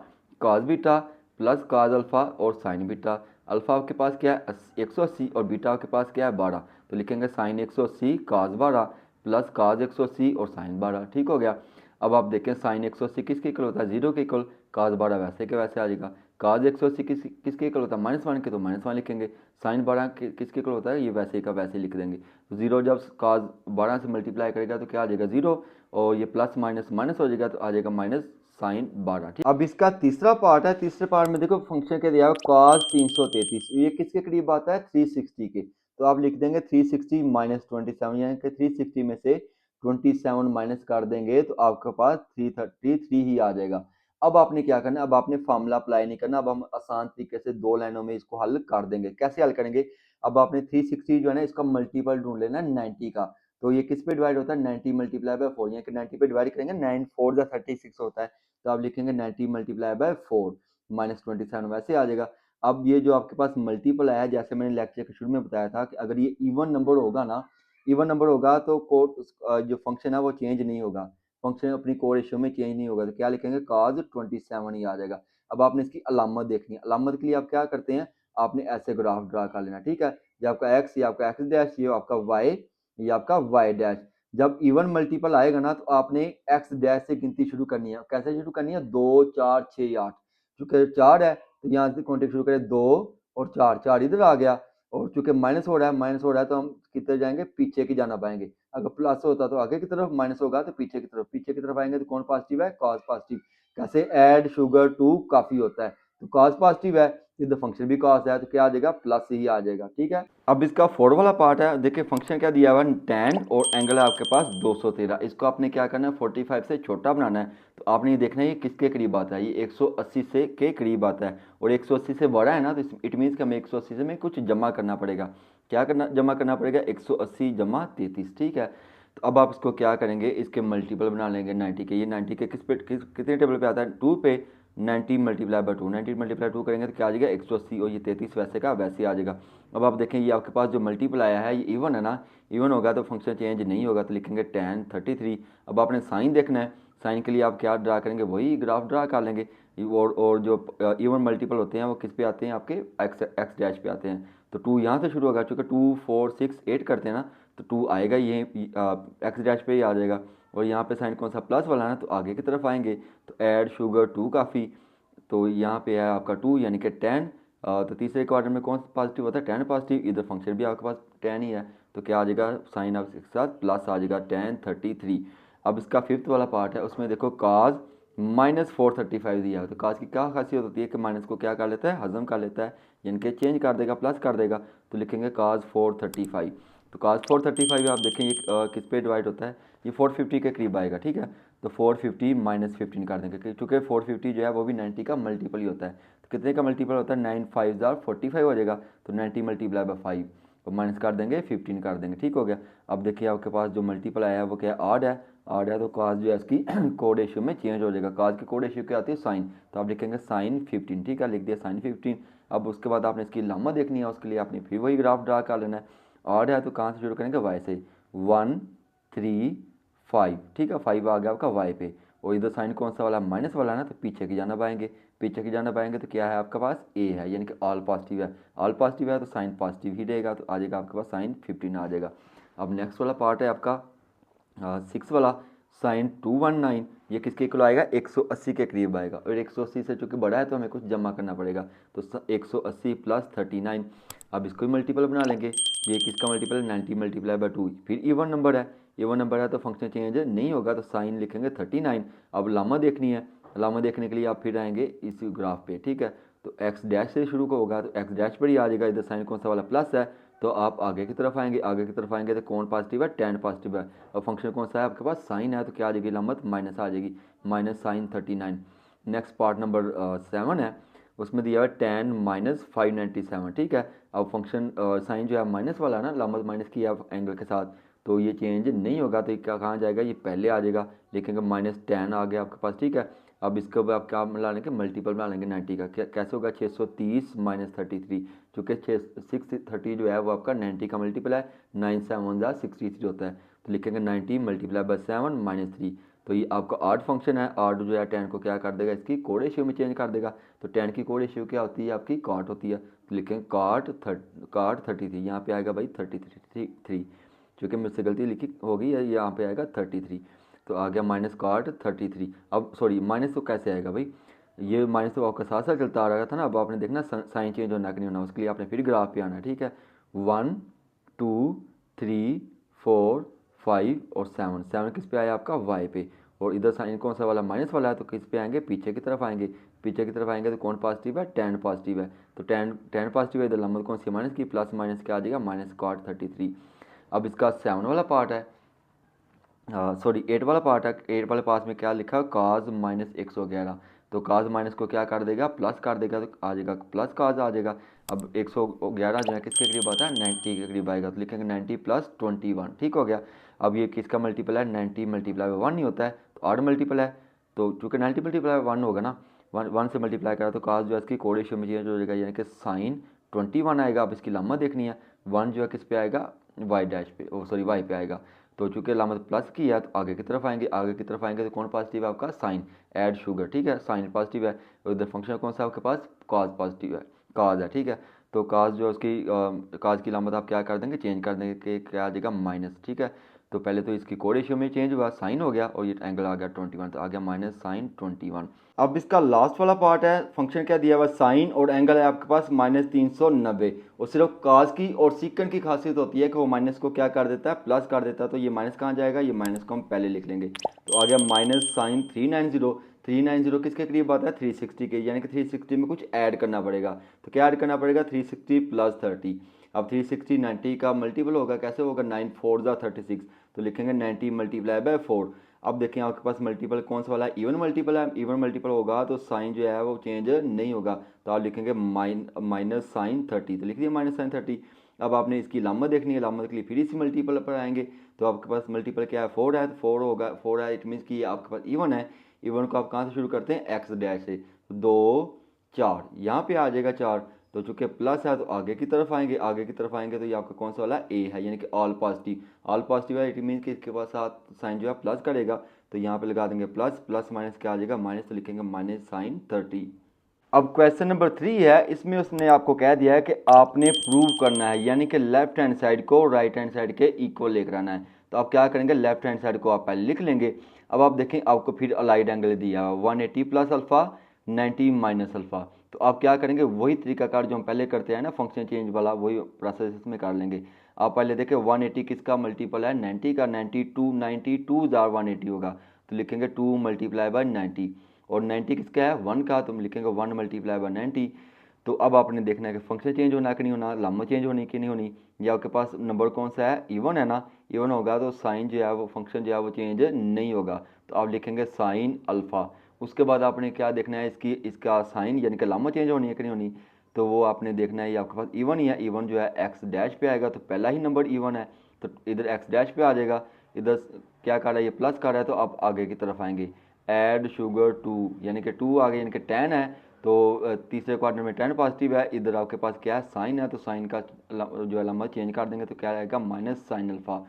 cos beta plus cos alpha और साइन बीटा। अल्फ़ा आपके पास क्या है, 180, और बीटा आपके पास क्या है, 12। तो लिखेंगे साइन 180 कॉस 12 प्लस कॉस 180 और साइन 12, ठीक हो गया। अब आप देखें साइन 180 किसके इक्वल होता है, 0 के इक्वल, कॉस 12 वैसे के वैसे आ जाएगा। कॉस 180 किसके इक्वल होता है, -1 के, तो -1 लिखेंगे। साइन 12 किसके इक्वल होता है, ये वैसे का वैसे लिख देंगे। 0 जब कॉस 12 से मल्टीप्लाई करेगा तो क्या आ जाएगा, 0, और ये प्लस माइनस माइनस हो जाएगा तो आ जाएगा माइनस साइन 12, ठीक। अब इसका तीसरा पार्ट है, तीसरे पार्ट में देखो फंक्शन के दिया कॉस 333, ये किसके करीब आता है, 360 के। तो आप लिख देंगे 360 -27, यानी कि 360 में से 27 माइनस कर देंगे तो आपके पास 333 ही आ जाएगा। अब आपने क्या करना है, अब आपने फार्मूला अप्लाई नहीं करना, अब हम आसान तरीके से दो लाइनों में इसको हल कर देंगे। कैसे हल करेंगे, अब आपने 360 जो है ना इसका मल्टीपल ढूंढ लेना 90 का। तो ये किस पे डिवाइड होता है, 90 मल्टीप्लाई बाय 4, यानी कि 90 पे डिवाइड करेंगे, 9 4 जा 36 होता है। तो आप लिखेंगे 90 मल्टीप्लाई बाय 4 -27 वैसे आ जाएगा। अब ये जो आपके पास मल्टीपल आया, जैसे मैंने लेक्चर के शुरू में बताया था कि अगर ये इवन नंबर होगा ना, इवन नंबर होगा तो जो फंक्शन है वो चेंज नहीं होगा, फंक्शन अपनी कोड रेशियो में चेंज नहीं होगा। तो क्या लिखेंगे, cos 27 ही आ जाएगा। अब आपने इसकी अलामत देखनी है, अलामत के लिए आप क्या करते हैं, आपने ऐसे ग्राफ ड्रा कर लेना, ठीक है। ये आपका x, ये आपका x डैश, ये आपका y, ये आपका y डैश। जब इवन मल्टीपल आएगा ना तो आपने x डैश से गिनती शुरू करनी है। कैसे शुरू करनी है, 2 4 6 8, चूंकि 4 है तो यहाँ से काउंटिंग शुरू करें, 2 और 4, 4 इधर आ गया, और चूंकि माइनस हो रहा है, माइनस हो रहा है तो हम कितने जाएंगे, पीछे की जाना पाएंगे। अगर प्लस होता तो आगे की तरफ, माइनस होगा तो पीछे की तरफ, पीछे की तरफ आएंगे तो कौन पॉजिटिव है, कॉस पॉजिटिव। कैसे, ऐड शुगर टू कॉफी होता है, तो कॉस पॉजिटिव है इधर फंक्शन भी कॉस है तो क्या आ जाएगा, प्लस ही आ जाएगा। ठीक है, अब इसका फोर वाला पार्ट है, देखिए फंक्शन क्या दिया हुआ है, tan और एंगल है आपके पास 213। इसको आपने क्या करना है, 45 से छोटा बनाना है। तो आपने ये देखना है ये किसके करीब आता है, ये 180 से के करीब आता है, और 180 से बड़ा है ना, तो इट मीन्स कि हमें 180 से में कुछ जमा करना पड़ेगा। क्या करना, जमा करना पड़ेगा, 180 जमा 33। ठीक है, तो अब आप इसको क्या करेंगे, इसके मल्टीपल बना लेंगे 90 के। ये 90 के कितने टेबल पे आता है, 2 पे। 90 मल्टीप्लाई बाई 2, 90 मल्टीप्लाई 2 करेंगे तो क्या आ जाएगा, 180, और ये 33 वैसे का वैसे आ जाएगा। अब आप देखें ये आपके पास जो मल्टीपल आया है ये इवन है ना, इवन होगा तो फंक्शन चेंज नहीं होगा, तो लिखेंगे tan 33। अब आपने साइन देखना है, साइन के लिए आप क्या ड्रा करेंगे, वही ग्राफ ड्रा कर लेंगे। और जो इवन मल्टीपल होते हैं वो किस पे आते हैं, आपके एक्स डैश पे आते हैं। तो 2 यहाँ से शुरू होगा, चूँकि 2 4 6 8 करते हैं ना, तो 2 आएगा ये एक्स डैश पे ही आ जाएगा। और यहाँ पे साइन कौन सा, प्लस वाला ना, तो आगे की तरफ आएंगे तो ऐड शुगर 2 काफ़ी, तो यहाँ पे है आपका 2 यानी कि 10। तो तीसरे क्वार्टर में कौन सा पॉजिटिव होता है, 10 पॉजिटिव। इधर फंक्शन भी आपके पास 10 ही है, तो क्या आ जाएगा, साइन आप इसके साथ प्लस आ जाएगा tan 33। अब इसका फिफ्थ वाला पार्ट है, उसमें देखो काज -435 दिया है। तो काज की क्या खासियत होती है कि माइनस को क्या कर लेता है, हजम कर लेता है, यानी कि चेंज कर देगा, प्लस कर देगा। तो लिखेंगे काज 435। तो काज 435 आप देखें ये किस पे डिवाइड होता है, ये 450 के करीब आएगा। ठीक है, तो 450 -15 कर देंगे, क्योंकि 450 जो है वो भी 90 का मल्टीपल ही होता है। तो कितने का मल्टीपल होता है, 9 5 45 हो जाएगा। तो 90 मल्टीप्लाई बाई 5, तो माइनस कर देंगे, 15 कर देंगे। ठीक हो गया। अब देखिए आपके पास जो मल्टीपल आया है वो क्या है, आड है। आड है तो काज जो है इसकी कोड रेशियो में चेंज हो जाएगा। काज की कोड रेशियो क्या आती है, साइन, तो आप लिखेंगे साइन 15। ठीक है, लिख दिया साइन 15। अब उसके बाद आपने इसकी लामा देखनी है, उसके लिए आपने फिर वही ग्राफ ड्रा कर लेना है। आड है तो कहाँ से शुरू करेंगे, वाई से, 1 3 5। ठीक है, 5 आ गया आपका वाई पे, और इधर साइन कौन सा वाला, माइनस वाला ना, तो पीछे की जानब आएंगे। पीछे की जानब आएंगे तो क्या है आपके पास, ए है, यानी कि ऑल पॉजिटिव है। ऑल पॉजिटिव है तो साइन पॉजिटिव ही रहेगा, तो आ जाएगा आपके पास साइन 15 आ जाएगा। अब नेक्स्ट वाला पार्ट है आपका 6 वाला, साइन 219। ये किसके इक्वल आएगा, 180 के करीब आएगा, और 180 से चूंकि बड़ा है तो हमें कुछ जमा करना पड़ेगा। तो 180 प्लस 39। अब इसको ही मल्टीपल बना लेंगे, ये किसका मल्टीपल है, 90 मल्टीप्लाई बाई 2। फिर इवन नंबर है, इवन नंबर है तो फंक्शन चेंज नहीं होगा, तो साइन लिखेंगे 39। अब लामा देखनी है, लामा देखने के लिए आप फिर आएंगे इस ग्राफ पे। ठीक है, तो एक्स डैश से शुरू को होगा तो एक्स डैश पर ही आ जाएगा। इधर साइन कौन सा वाला, प्लस है, तो आप आगे की तरफ आएंगे, आगे की तरफ आएंगे तो कौन पॉजिटिव है, tan पॉजिटिव है। और फंक्शन कौन सा है आपके पास, साइन है, तो क्या आ जाएगी लामत, माइनस आ जाएगी, minus sine 39। Next part number 7 है, उसमें दिया हुआ है tan -597। ठीक है, अब फंक्शन साइन जो है माइनस वाला है ना, लामत माइनस की है एंगल के साथ, तो ये चेंज नहीं होगा, तो क्या कहाँ जाएगा, ये पहले आ जाएगा, लिखेंगे -10 आ गया आपके पास। ठीक है, अब इसको आप क्या मिला लेंगे, मल्टीपल बना लेंगे 90 का। कैसे होगा, 630 -33, चूँकि 630 जो है वो आपका 90 का मल्टीपल है, 9 7 63 होता है, तो लिखेंगे 90 मल्टीप्लाई बाई 7 -3। तो ये आपका आड फंक्शन है, आड जो है tan को क्या कर देगा, इसकी कोड रेशियो में चेंज कर देगा। तो tan की कोड रेशियो क्या होती है आपकी, कॉट होती है, तो लिखेंगे कॉट 33। यहाँ पे आएगा भाई 33, चूँकि मुझसे गलती लिखी हो गई है, यहाँ पे आएगा 33, तो आ गया माइनस कॉट 33। अब सॉरी माइनस तो कैसे आएगा भाई, ये माइनस तो आपका साथ साथ चलता आ रहा था ना। अब आपने देखना साइन चेंज होना कि नहीं होना, उसके लिए आपने फिर ग्राफ पे आना है। ठीक है, 1 2 3 4 5 और 7। 7 किस पे आया आपका, वाई पे, और इधर साइन कौन सा वाला, माइनस वाला है, तो किस पे आएंगे, पीछे की तरफ आएंगे। पीछे की तरफ आएंगे तो कौन पॉजिटिव है, tan पॉजिटिव है, तो tan पॉजिटिव है, इधर लंबा कौन सी माइनस की, प्लस माइनस क्या आ जाएगा, माइनस कॉट 33। अब इसका 7 वाला पार्ट है, सॉरी 8 वाला पार्ट है। 8 वाले पार्ट में क्या लिखा, काज -111। तो काज माइनस को क्या कर देगा, प्लस कर देगा, तो आ जाएगा प्लस काज आ जाएगा। अब 111 जो है किसके करीब आता है, 90 के करीब आएगा, तो लिखेंगे 90 प्लस 21। ठीक हो गया। अब ये किसका मल्टीपल है, 90 मल्टीप्लाई बाई 1 नहीं होता है, तो आड मल्टीपल है, तो चूँकि 90 मल्टीप्लाई बाई 1 होगा ना, 1 से मल्टीप्लाई करा तो काज जो है इसकी कोड रेशियो में चेंज हो जाएगा, यानी कि साइन 21 आएगा। अब इसकी लामा देखनी है, 1 जो है किस पे आएगा, वाई डैश पे, ओ सॉरी वाई पे आएगा। तो चूंकि लामत प्लस की है तो आगे की तरफ आएंगे, आगे की तरफ आएंगे तो कौन पॉजिटिव है आपका, साइन, ऐड शुगर। ठीक है, साइन पॉजिटिव है, और इधर फंक्शन कौन सा आपके पास, कॉज पॉजिटिव है, कॉज है। ठीक है, तो काज जो उसकी काज की लामत आप क्या कर देंगे, चेंज कर देंगे कि क्या आ जाएगा, माइनस। ठीक है, तो पहले तो इसकी कोड रेशियो में चेंज हुआ, साइन हो गया, और ये एंगल आ गया 21, तो आ गया माइनस साइन 21। अब इसका लास्ट वाला पार्ट है, फंक्शन क्या दिया हुआ, साइन और एंगल है आपके पास -390। और सिर्फ काज की और सीकन की खासियत होती है कि वो माइनस को क्या कर देता है, प्लस कर देता है। तो ये माइनस कहाँ जाएगा, ये माइनस को हम पहले लिख लेंगे, तो आ गया माइनस साइन 390। 390 किसके करीब आता है 360 के, यानी कि 360 में कुछ ऐड करना पड़ेगा। तो क्या ऐड करना पड़ेगा 360 प्लस 30। अब 360 90 का मल्टीपल होगा, कैसे होगा 9 4 ज़ा 36, तो लिखेंगे 90 मल्टीप्लाई बाय 4। अब देखें आपके पास मल्टीपल कौन सा वाला है, इवन मल्टीपल है। इवन मल्टीपल होगा तो साइन जो है वो चेंज नहीं होगा, तो आप लिखेंगे माइनस साइन 30, तो लिख दिया माइनस साइन 30। अब आपने इसकी लामत देखनी है, लामत के लिए फिर इसी मल्टीपल पर आएंगे। तो आपके पास मल्टीपल क्या है 4 है, तो 4 होगा, 4 है इट मीन्स कि आपके पास इवन है। इवन को आप कहाँ से शुरू करते हैं एक्स डैश से, 2 4 यहाँ पे आ जाएगा 4। तो चूंकि प्लस है तो आगे की तरफ आएंगे, आगे की तरफ आएंगे तो ये आपका कौन सा वाला ए है, यानी कि ऑल पॉजिटिव। ऑल पॉजिटिव है इट मीन्स कि इसके पास साथ साइन जो है प्लस करेगा, तो यहाँ पे लगा देंगे प्लस, प्लस माइनस क्या आ जाएगा माइनस, तो लिखेंगे माइनस साइन 30। अब क्वेश्चन नंबर 3 है, इसमें उसने आपको कह दिया है कि आपने प्रूव करना है, यानी कि लेफ्ट हैंड साइड को राइट हैंड साइड के इक्वल लेकर आना है। तो आप क्या करेंगे, लेफ्ट हैंड साइड को आप पहले लिख लेंगे। अब आप देखें आपको फिर अलाइड एंगल दिया हुआ 180 प्लस अल्फा 90 माइनस अल्फा। तो आप क्या करेंगे, वही तरीकाकार जो हम पहले करते हैं ना फंक्शन चेंज वाला, वही प्रोसेस इसमें कर लेंगे। आप पहले देखें 180 किसका मल्टीपल है 90 का, 92 जार 180 होगा, तो लिखेंगे 2 मल्टीप्लाई बाय 90। और 90 किसका है 1 का, तो हम लिखेंगे 1 मल्टीप्लाई बाय 90। तो अब आपने देखना है कि फंक्शन चेंज होना कि नहीं होना, लामा चेंज होनी कि नहीं होनी। या आपके पास नंबर कौन सा है इवन है ना, इवन होगा तो साइन जो है वो फंक्शन जो है वो चेंज नहीं होगा, तो आप लिखेंगे साइन अल्फ़ा। उसके बाद आपने क्या देखना है, इसका साइन यानी कि लामा चेंज होनी है कि नहीं होनी। तो वो आपने देखना है, ये आपके पास इवन ही है, इवन जो है एक्स डैश पे आएगा, तो पहला ही नंबर इवन है तो इधर एक्स डैश पे आ जाएगा। इधर क्या कर रहा है ये प्लस कर रहा है, तो आप आगे की तरफ आएंगे। ऐड शुगर 2, यानी कि 2 आ गया, यानी कि 10 है, तो तीसरे क्वार्टर में 10 पॉजिटिव है। इधर आपके पास क्या है साइन है, तो साइन का जो है लम्बा चेंज कर देंगे, तो क्या आएगा माइनस साइन अल्फा।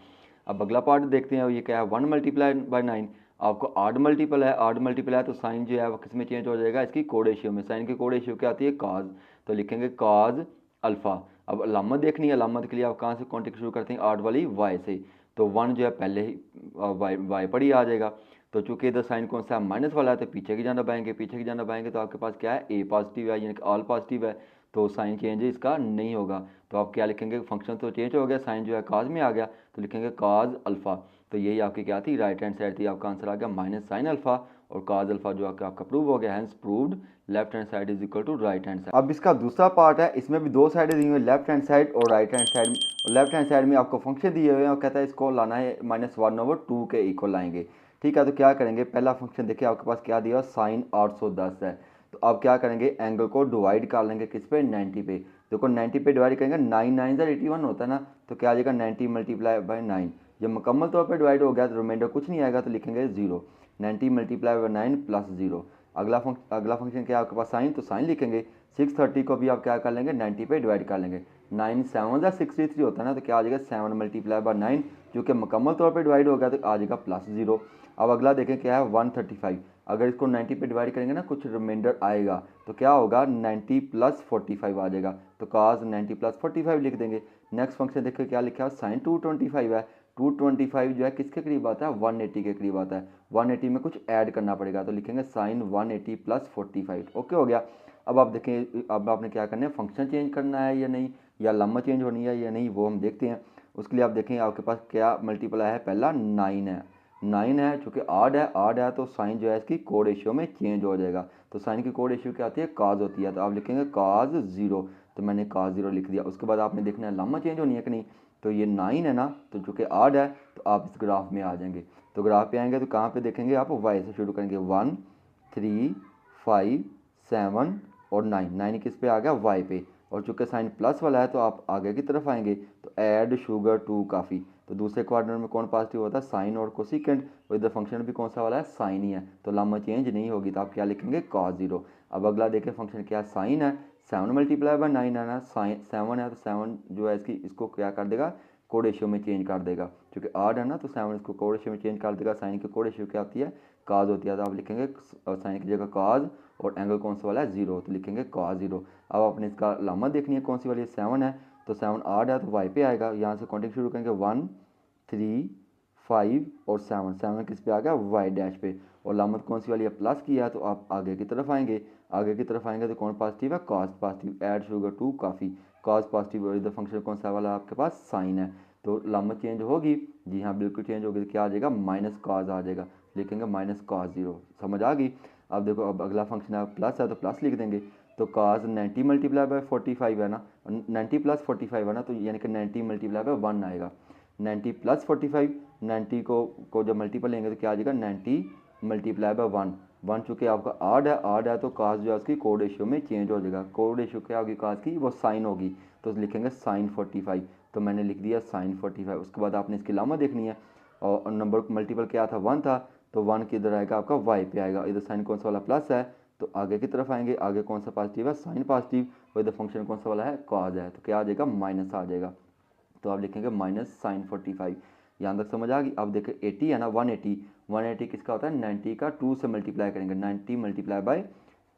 अब अगला पार्ट देखते हैं, ये क्या है 1 मल्टीप्लाई बाय 9। आपको आड मल्टीपल है, आड मल्टीपल है तो साइन जो है वो किस में चेंज हो जाएगा, इसकी कोड रेशियो में। साइन की कोड रेशियो क्या आती है काज, तो लिखेंगे काज अल्फ़ा। अब अलामत देखनी है, अलामत के लिए आप कहाँ से कॉन्टेक्ट शुरू करते हैं, आड वाली वाई से। तो 1 जो है पहले ही वाई पर ही आ जाएगा। तो चूंकि इधर साइन कौन सा माइनस वाला है, तो पीछे की जानब आएंगे, पीछे की जानब आएंगे तो आपके पास क्या है ए पॉजिटिव है, यानी कि ऑल पॉजिटिव है, तो साइन चेंज इसका नहीं होगा। तो आप क्या लिखेंगे, फंक्शन तो चेंज हो गया, साइन जो है काज में आ गया, तो लिखेंगे काज अल्फ़ा। तो यही आपकी क्या थी राइट हैंड साइड थी, आपका आंसर आ गया माइनस साइन अल्फ़ा। और काज अल्फ़ा जो आपका प्रूव हो गया, hence proved left hand side is equal to right hand side. अब इसका दूसरा पार्ट है, इसमें भी दो साइडें दी हुई हैं, लेफ्ट हैंड साइड और right hand side. Left hand side में आपको फंक्शन दिए हुए हैं और कहता है इसको लाना है -1/2 के इक्वल लाएंगे। ठीक है, तो क्या करेंगे, पहला फंक्शन देखिए आपके पास क्या दिया साइन 810 है। तो अब क्या करेंगे, एंगल को डिवाइड कर लेंगे किस पे 90 पे। देखो 90 पे डिवाइड करेंगे, 9 9 81 होता है ना, तो क्या आ जाएगा 90 मल्टीप्लाई बाय 9। जब मुकम्मल तौर पे डिवाइड हो गया तो रिमाइंडर कुछ नहीं आएगा, तो लिखेंगे 0। 90 मल्टीप्लाई बाय 9 प्लस 0। अगला फंक्शन क्या है आपके पास साइन, तो साइन लिखेंगे। 630 को भी आप क्या कर लेंगे 90 पे डिवाइड कर लेंगे। 9 7 63 होता है ना, तो क्या आ जाएगा 7 मल्टीप्लाई बाय 9, जो कि मुकम्मल तौर पे डिवाइड हो गया तो आ जाएगा प्लस 0। अब अगला देखें क्या है 135। अगर इसको 90 पे डिवाइड करेंगे ना कुछ रिमाइंडर आएगा, तो क्या होगा 90 प्लस 45 आ जाएगा, तो काज 90 प्लस 45 लिख देंगे। नेक्स्ट फंक्शन देखिए क्या लिखा है साइन 225 है। 225 जो है किसके करीब आता है 180 के करीब आता है। 180 में कुछ ऐड करना पड़ेगा, तो लिखेंगे साइन 180 प्लस 45। ओके हो गया। अब आप देखें, अब आपने क्या करना है, फंक्शन चेंज करना है या नहीं, या लम्बा चेंज होनी है या नहीं, वो हम देखते हैं। उसके लिए आप देखें आपके पास क्या मल्टीपल है, पहला 9 है। 9 है चूँकि आड है तो साइन जो है इसकी कोड रेशियो में चेंज हो जाएगा। तो साइन की कोड रेशियो क्या आती है काज होती है, तो आप लिखेंगे काज 0। तो मैंने काज 0 लिख दिया। उसके बाद आपने देखना है लम्बा चेंज होनी है कि नहीं। तो ये 9 है ना, तो चूँकि आड है तो आप इस ग्राफ में आ जाएंगे। तो ग्राफ पे आएंगे तो कहाँ पे देखेंगे आप वाई से शुरू करेंगे 1 3 5 7 और 9। 9 किस पे आ गया वाई पे, और चूँकि साइन प्लस वाला है तो आप आगे की तरफ आएंगे। तो ऐड शुगर 2 काफ़ी, तो दूसरे क्वाड्रेंट में कौन पॉजिटिव होता है साइन और कोसिकेंट, और इधर फंक्शन भी कौन सा वाला है साइन ही है, तो लामा चेंज नहीं होगी, तो आप क्या लिखेंगे कॉस 0। अब अगला देखें फंक्शन क्या साइन है। 7 मल्टीप्लाई बाय 9 है ना, साइन 7 है तो 7 जो है इसको क्या कर देगा कोड रेशियो में चेंज कर देगा, क्योंकि आड है ना तो 7 इसको कोड रेशियो में चेंज कर देगा। साइन की कोड रेशियो क्या होती है काज होती है, तो आप लिखेंगे साइन की जगह काज, और एंगल कौन सा वाला है 0, तो लिखेंगे कॉस 0। अब आपने इसका लामा देखनी है कौन सी वाली 7 है, तो 7 आड है तो वाई पे आएगा। यहाँ से काउंटिंग शुरू करेंगे 1 3 5 और 7। 7 किस पे आ गया वाई डैश पे, और लामत कौन सी वाली है प्लस की है, तो आप आगे की तरफ आएंगे। आगे की तरफ आएंगे तो कौन पॉजिटिव है कॉस पॉजिटिव। ऐड शुगर 2 काफ़ी, कॉस पॉजिटिव, और इधर फंक्शन कौन सा वाला आपके पास साइन है, तो लामत चेंज होगी। जी हाँ बिल्कुल चेंज होगी, तो क्या आ जाएगा माइनस कॉस आ जाएगा, लिखेंगे माइनस कॉस 0। समझ आ गई। अब देखो, अब अगला फंक्शन है प्लस है तो प्लस लिख देंगे। तो cos 90 मल्टीप्लाई बाय 45 है ना, 90 प्लस 45 है ना, तो यानी कि 90 मल्टीप्लाई बाय 1 आएगा। 90 प्लस 45, 90 को जब मल्टीपल लेंगे तो क्या आ जाएगा, 90 मल्टीप्लाई बाय 1। 1 चूँकि आपका आड है तो कास जो है उसकी कोड रेशियो में चेंज हो जाएगा। कोड रेशियो क्या होगी कास की, वो साइन होगी, तो लिखेंगे साइन 45। तो मैंने लिख दिया साइन 45। उसके बाद आपने इसकी लामा देखनी है, और नंबर मल्टीपल क्या था, 1 था, तो 1 किधर आएगा आपका वाई पे आएगा। इधर साइन कौन सा वाला, प्लस है, तो आगे की तरफ आएंगे, आगे कौन सा पॉजिटिव है, साइन पॉजिटिव, और इधर फंक्शन कौन सा वाला है, कॉज है, तो क्या आ जाएगा, माइनस आ जाएगा। तो आप लिखेंगे माइनस साइन 45। यहाँ तक समझ आ गई। अब देखिए 80 है ना, 180, 180 किसका होता है, 90 का 2 से मल्टीप्लाई करेंगे, 90 मल्टीप्लाई बाय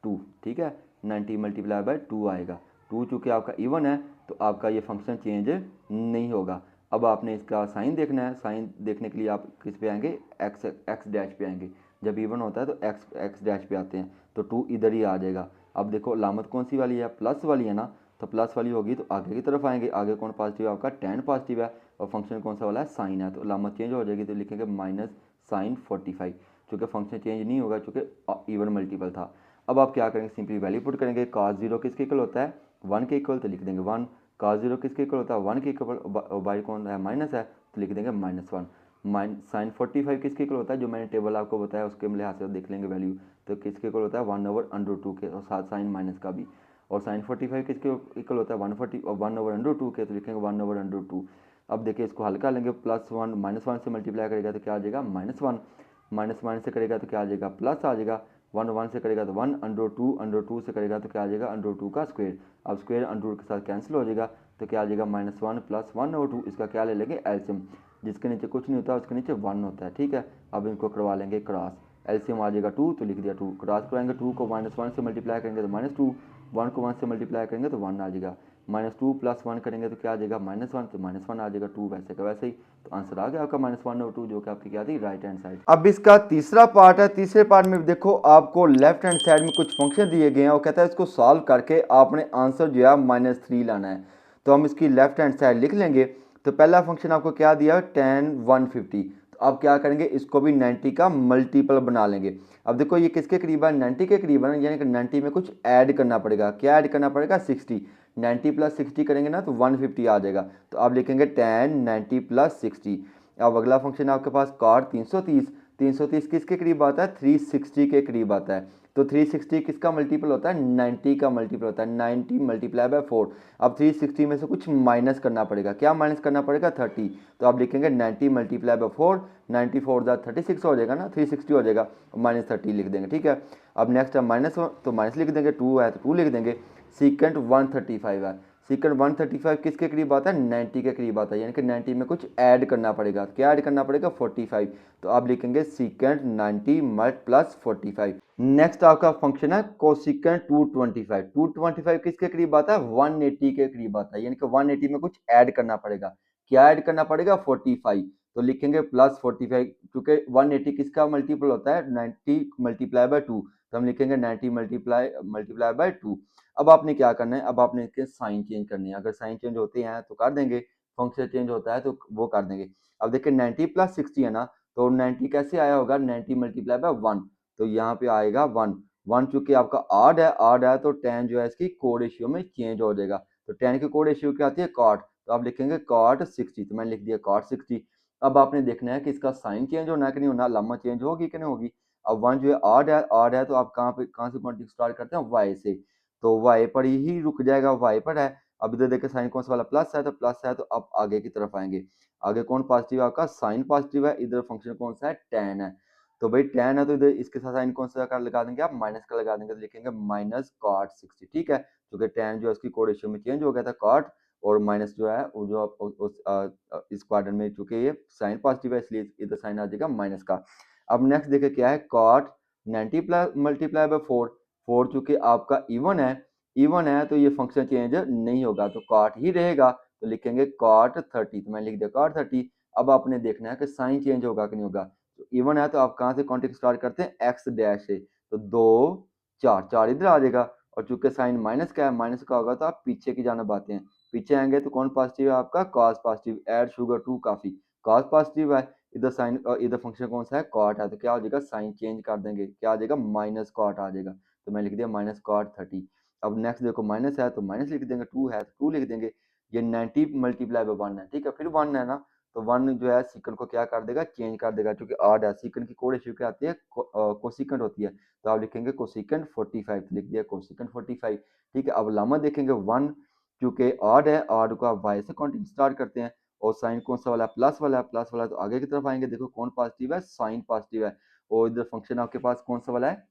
2, ठीक है, 90 मल्टीप्लाई बाय 2 आएगा। 2 चूँकि आपका इवन है तो आपका ये फंक्शन चेंज नहीं होगा। अब आपने इसका साइन देखना है, साइन देखने के लिए आप किस पे आएंगे, एक्स डैश पे आएंगे। जब इवन होता है तो एक्स डैश पे आते हैं, तो 2 इधर ही आ जाएगा। अब देखो लामत कौन सी वाली है, प्लस वाली है ना, तो प्लस वाली होगी तो आगे की तरफ आएंगे, आगे कौन पॉजिटिव है आपका, tan पॉजिटिव है, और फंक्शन कौन सा वाला है, साइन है, तो लामत चेंज हो जाएगी, तो लिखेंगे माइनस साइन 45। चूँकि फंक्शन चेंज नहीं होगा चूँकि इवन मल्टीपल था। अब आप क्या करेंगे, सिंपली वैल्यू पुट करेंगे। cos 0 किसके इक्वल होता है, 1 के इक्वल, तो लिख देंगे 1। cos 0 किसके इक्वल होता है, 1 के इक्वल, बाई कौन है, माइनस है, तो लिख देंगे -1। साइन 45 किसके इक्वल होता है, जो मैंने टेबल आपको बताया उसके लिहाज से देख लेंगे वैल्यू, तो किसके इक्वल होता है, 1/√2 के, और साथ साइन माइनस का भी। और साइन 45 किसके इक्वल होता है, 140 और 1/√2 के, तो लिखेंगे 1/√2। अब देखिए इसको हल्का लेंगे, +1 -1 से मल्टीप्लाई करेगा तो क्या आ जाएगा, -1, -1 से करेगा तो क्या आ जाएगा, प्लस आ जाएगा, 1 से करेगा तो 1/√2 से करेगा तो क्या आ जाएगा, √2 का स्क्वायर। अब स्क्वायर √2 के साथ कैंसिल हो जाएगा, तो क्या आ जाएगा, -1 + 1/2। इसका क्या ले लेंगे, एलसीएम, जिसके नीचे कुछ नहीं होता उसके नीचे 1 होता है, ठीक है। अब इनको करवा लेंगे क्रॉस, एलसीएम आ जाएगा 2, तो लिख दिया 2। क्रॉस कराएंगे, 2 को -1 से मल्टीप्लाई करेंगे तो -2, 1 को 1 से मल्टीप्लाई करेंगे तो 1 आ जाएगा, -2 + 1 करेंगे तो क्या आ जाएगा, -1, तो -1 आ जाएगा, 2 वैसे का वैसे ही। तो आंसर आ गया आपका -1/2, जो कि आपकी क्या थी, राइट हैंड साइड। अब इसका तीसरा पार्ट है। तीसरे पार्ट में देखो आपको लेफ्ट हैंड साइड में कुछ फंक्शन दिए गए हैं, और कहता है इसको सॉल्व करके आपने आंसर जो है -3 लाना है। तो हम इसकी लेफ्ट हैंड साइड लिख लेंगे। तो पहला फंक्शन आपको क्या दिया, tan 150। तो अब क्या करेंगे, इसको भी 90 का मल्टीपल बना लेंगे। अब देखो ये किसके करीब है, 90 के करीब है ना, यानी कि 90 में कुछ ऐड करना पड़ेगा। क्या ऐड करना पड़ेगा, 60। 90 + 60 करेंगे ना तो 150 आ जाएगा। तो आप लिखेंगे tan 90 + 60। अब अगला फंक्शन आपके पास cot 330। 330 किसके करीब आता है, 360 के करीब आता है। तो 360 किसका मल्टीपल होता है, 90 का मल्टीपल होता है, 90 मल्टीप्लाई बाय 4। अब 360 में से कुछ माइनस करना पड़ेगा। क्या माइनस करना पड़ेगा, 30। तो आप लिखेंगे 90 मल्टीप्लाई बाय 4, 94 दा 36 हो जाएगा ना, 360 हो जाएगा, -30 लिख देंगे, ठीक है। अब नेक्स्ट है माइनस, तो माइनस लिख देंगे, 2 है तो 2 लिख देंगे। सीकेंट 135 है। सीकेंट 135 किसके करीब आता है, 90 के करीब आता है, यानी कि 90 में कुछ ऐड करना पड़ेगा। क्या ऐड करना पड़ेगा, 45। तो आप लिखेंगे सीकेंट 90 + 45। नेक्स्ट आपका फंक्शन है कोसिकेंट 225। 225 किसके करीब आता है, 180 के करीब आता है, यानी कि 180 में कुछ ऐड करना पड़ेगा। क्या ऐड करना पड़ेगा, 45। तो लिखेंगे +45, क्योंकि 180 किसका मल्टीपल होता है, 90 मल्टीप्लाई बाय 2। तो हम लिखेंगे 90 मल्टीप्लाई बाय 2। अब आपने क्या करना है, अब आपने इसके साइन चेंज करने हैं। अगर साइन चेंज होते हैं तो कर देंगे, फंक्शन चेंज होता है तो वो कर देंगे। अब देखिए 90 + 60 है ना, तो 90 कैसे आया होगा, 90 मल्टीप्लाई बाय 1, तो यहाँ पे आएगा 1। 1 चूंकि आपका आड है तो tan जो है इसकी कोड रेशियो में चेंज हो जाएगा। तो tan की कोड रेशियो क्या आती है, cot। तो आप लिखेंगे cot 60, तो मैंने लिख दिया cot 60। अब आपने देखना है कि इसका साइन चेंज होना है कि नहीं होना, लम्मा चेंज होगी कि नहीं होगी। अब 1 जो है आड है तो आप कहाँ से काउंटिंग स्टार्ट करते हैं, y से। तो y पर ही रुक जाएगा, y पर है। अब इधर देखिए साइन कौन सा वाला, प्लस है, तो प्लस है तो अब आगे की तरफ आएंगे। आगे कौन पॉजिटिव है आपका, साइन पॉजिटिव है। इधर फंक्शन कौन सा है, tan है। तो भाई tan है तो इधर इसके साथ साइन कौन सा का लगा देंगे, आप माइनस का लगा देंगे, तो लिखेंगे -cot 60, ठीक है। क्योंकि tan जो है उसकी कोड रेशियो में चेंज हो गया था, cot, और माइनस जो है वो जो इस क्वाड्रेंट में चूंकि ये साइन पॉजिटिव है इसलिए इधर साइन आ जाएगा माइनस का। अब नेक्स्ट देखिए क्या है, cot 90 मल्टीप्लाई बाय 4। 4 चूंकि आपका इवन है तो ये फंक्शन चेंज नहीं होगा, तो cot ही रहेगा, तो लिखेंगे cot 30। तो मैंने लिख दिया cot 30। अब आपने देखना है कि साइन चेंज होगा कि नहीं होगा। तो इवन है तो आप कहाँ से काउंटिंग स्टार्ट करते हैं, एक्स डैश से। तो 2 4 4 इधर आ जाएगा, और चूंकि साइन माइनस का है, माइनस का होगा तो आप पीछे की जानब आते हैं। पीछे आएंगे तो कौन पॉजिटिव है आपका, cos positive. Add sugar 2 coffee, cos positive है, इधर साइन इधर फंक्शन कौन सा है, कॉट है, तो क्या हो जाएगा साइन चेंज कर देंगे, क्या आ जाएगा माइनस कॉट आ जाएगा, तो मैं लिख दिया माइनस कॉट 30। अब नेक्स्ट देखो माइनस है तो माइनस लिख देंगे, 2 है तो 2 लिख देंगे, ये 90 मल्टीप्लाई बाय 1 है, ठीक है, फिर 1 है ना, तो 1 जो है सीकंड को क्या कर देगा, चेंज कर देगा, क्योंकि ऑड है, सीकंड की कोड रेशियो क्या आती है, कोसिकेंड होती है, तो आप लिखेंगे कोसिकेंड 45, तो लिख दिया कोसिकेंड 45, ठीक है। अब लामा देखेंगे 1 क्योंकि ऑड है, ऑड को आप वाई से काउंटिंग स्टार्ट करते हैं, और साइन कौन सा वाला है, प्लस वाला है, प्लस वाला है, तो आगे की तरफ आएंगे, देखो कौन पॉजिटिव है, साइन पॉजिटिव है, और इधर फंक्शन आपके पास कौन सा वाला है,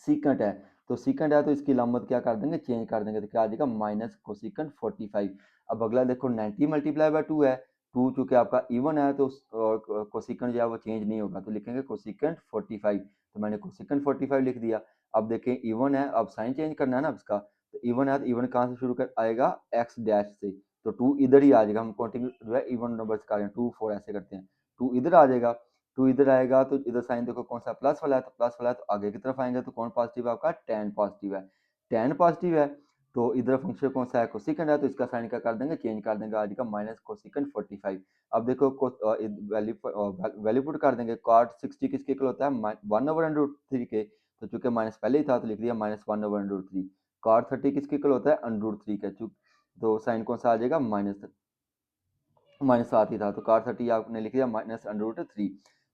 सीकेंट है, तो सीकेंट है तो इसकी लामत क्या कर देंगे, चेंज कर देंगे, तो क्या आ जाएगा माइनस कोसिकेंट 45। अब अगला देखो 90 मल्टीप्लाई बाय 2 है, 2 चूंकि आपका इवन है तो कोसिकेंट जो है वो चेंज नहीं होगा, तो लिखेंगे कोसिकेंट 45, तो मैंने कोसिकेंट 45 लिख दिया। अब देखें इवन है, अब साइन चेंज करना है ना इसका, तो इवन है तो इवन कहाँ से शुरू कर आएगा, एक्स डैश से, तो 2 इधर ही आ जाएगा, हम काउंटिंग जो है इवन नंबर्स कर रहे हैं, 2 4 ऐसे करते हैं, 2 इधर आ जाएगा, 2 इधर आएगा तो इधर साइन देखो कौन सा प्लस वाला है, तो प्लस वाला है, तो आगे की तरफ आएंगे तो कौन पॉजिटिव है आपका, टेन पॉजिटिव है, टेन पॉजिटिव है, तो इधर फंक्शन कौन सा है, कोसिकेंड है, तो इसका साइन क्या कर देंगे, चेंज कर देंगे, आज का माइनस कोसिकेंड 45। अब देखो वैल्यू पुट कर देंगे, कॉट 60 किसके इक्वल होता है, 1/√3 के, तो चूंकि माइनस पहले ही था तो लिख दिया माइनस 1/√3। कॉट 30 किसके इक्वल होता है, √3 के, तो साइन कौन सा आ जाएगा, माइनस 7 ही था, तो कार 30 आपने लिख दिया माइनस √3,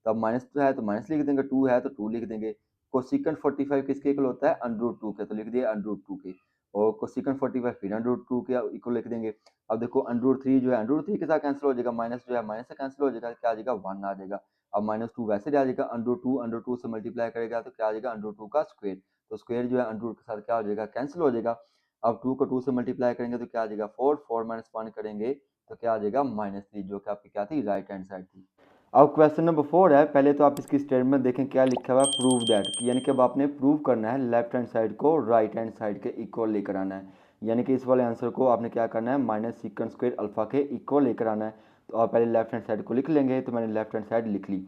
तो अब माइनस है तो माइनस लिख देंगे, 2 है तो 2 लिख देंगे, कोसिकेंट 45 किसके इक्वल होता है, √2 के, तो लिख दिया √2 के, और कोसिकेंट 45 फिर √2 के इक्वल लिख देंगे। अब देखो √3 जो है √3 के साथ कैंसिल हो जाएगा, माइनस जो है माइनस से कैंसिल हो जाएगा, क्या आ जाएगा 1 आ जाएगा। अब -2 वैसे आ जाएगा, √2 से मल्टीप्लाई करेगा तो क्या आ जाएगा, √2 का स्क्वायर, तो स्क्वायर जो है √2 के साथ क्या हो जाएगा, कैंसिल हो जाएगा। अब 2 को 2 से मल्टीप्लाई करेंगे तो क्या आ जाएगा 4, 4 माइनस 1 करेंगे तो क्या आ जाएगा -3, जो कि आपकी क्या थी, राइट हैंड साइड थी। अब क्वेश्चन नंबर 4 है, पहले तो आप इसकी स्टेटमेंट देखें क्या लिखा हुआ है, प्रूव दैट, यानी कि अब आपने प्रूव करना है लेफ्ट हैंड साइड को राइट हैंड साइड के इक्वल लेकर आना है, यानी कि इस वाले आंसर को आपने क्या करना है, माइनस सीकेंड स्क्वायर अल्फा के इक्वल लेकर आना है। तो आप पहले लेफ्ट हैंड साइड को लिख लेंगे, तो मैंने लेफ्ट हैंड साइड लिख ली।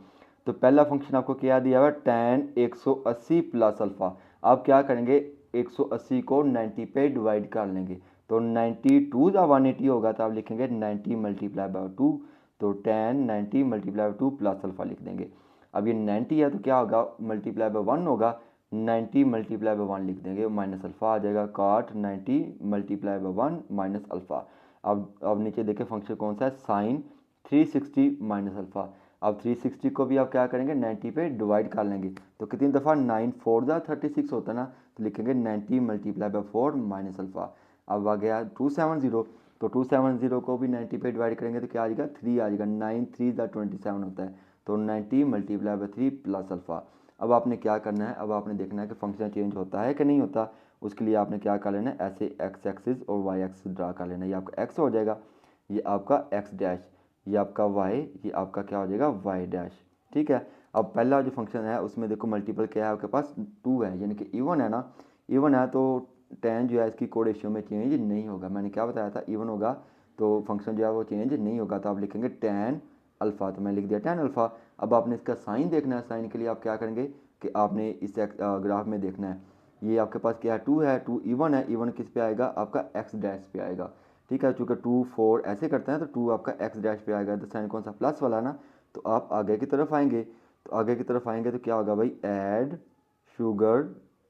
तो पहला फंक्शन आपको क्या दिया हुआ है, tan 180 प्लस अल्फा, आप क्या करेंगे 180 को 90 पे डिवाइड कर लेंगे, तो 92 या 180 होगा, तो आप लिखेंगे 90 मल्टीप्लाई बाय 2, तो tan 90 multiply bye 2 plus alpha लिख देंगे। अब ये 90 है तो क्या होगा, मल्टीप्लाई बाय 1 होगा, 90 मल्टीप्लाई बाय 1 लिख देंगे, माइनस अल्फा आ जाएगा, cot 90 multiply by 1 minus alpha. अब नीचे देखें फंक्शन कौन सा है, साइन 360 माइनस अल्फा। अब 360 को भी आप क्या करेंगे 90 पे डिवाइड कर लेंगे, तो कितनी दफ़ा 9 4 जा 36 होता है ना, तो लिखेंगे 90 मल्टीप्लाई बाय 4 माइनस अल्फा। अब आ गया 270, तो 270 को भी 90 पे डिवाइड करेंगे तो क्या आ जाएगा 3 आ जाएगा, 9 3 जा 27 होता है, तो 90 मल्टीप्लाई बाय 3 प्लस अल्फा। अब आपने क्या करना है, अब आपने देखना है कि फंक्शन चेंज होता है कि नहीं होता, उसके लिए आपने क्या कर लेना है, ऐसे एक्स एक्सिस और वाई एक्सिस ड्रा कर लेना है, ये आपका एक्स हो जाएगा, ये आपका एक्स डैश, ये आपका वाई, ये आपका क्या हो जाएगा वाई डैश, ठीक है। अब पहला जो फंक्शन है उसमें देखो मल्टीपल क्या है आपके पास 2 है, यानी कि इवन है ना, इवन है तो tan जो है इसकी कोड रेशियो में चेंज नहीं होगा, मैंने क्या बताया था इवन होगा तो फंक्शन जो है वो चेंज नहीं होगा, तो आप लिखेंगे tan अल्फ़ा, तो मैं लिख दिया tan अल्फ़ा। अब आपने इसका साइन देखना है, साइन के लिए आप क्या करेंगे कि आपने इस ग्राफ में देखना है, ये आपके पास क्या है 2 है, 2 इवन है, इवन किस पे आएगा आपका एक्स डैश पे आएगा, ठीक है, चूँकि 2 4 ऐसे करते हैं तो 2 आपका एक्स डैश पे आएगा, तो साइन कौन सा प्लस वाला ना, तो आप आगे की तरफ आएंगे, तो आगे की तरफ आएंगे तो क्या होगा भाई, ऐड शुगर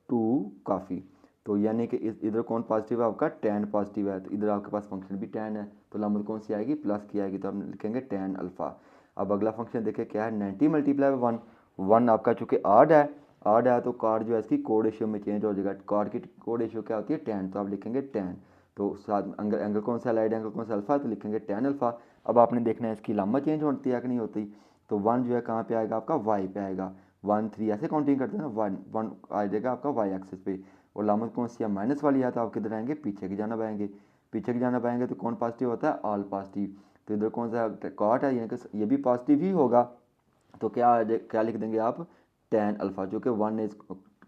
टू कॉफ़ी, तो यानी कि इधर कौन पॉजिटिव है आपका tan पॉजिटिव है, तो इधर आपके पास फंक्शन भी tan है, तो लामत कौन सी आएगी, प्लस की आएगी, तो हम लिखेंगे tan अल्फ़ा। अब अगला फंक्शन देखिए क्या है, 90 मल्टीप्लाई बाय 1, 1 आपका चूँकि आड है तो कार्ड जो है इसकी कोड रेशियो में चेंज हो जाएगा, कार्ड की कोड रेशियो क्या होती है tan, तो आप लिखेंगे tan, तो साथ एंगल एंगल कौन सा लाइड एंगल कौन सा अल्फा, तो लिखेंगे tan अल्फा। अब आपने देखना है इसकी लामा चेंज होती है कि नहीं होती, तो 1 जो है कहाँ पे आएगा आपका y पे आएगा, 1 3 ऐसे काउंटिंग करते हैं ना, 1 1 आ जाएगा आपका y एक्सिस पे, और लामत कौन सी है माइनस वाली है, तो आप किधर आएंगे पीछे की जानब आएंगे, पीछे की जानब आएंगे तो कौन पॉजिटिव होता है, ऑल पॉजिटिव, तो इधर कौन सा कॉट है, यानी कि ये भी पॉजिटिव ही होगा, तो क्या लिख देंगे आप tan अल्फ़ा, जो कि 1 ने इस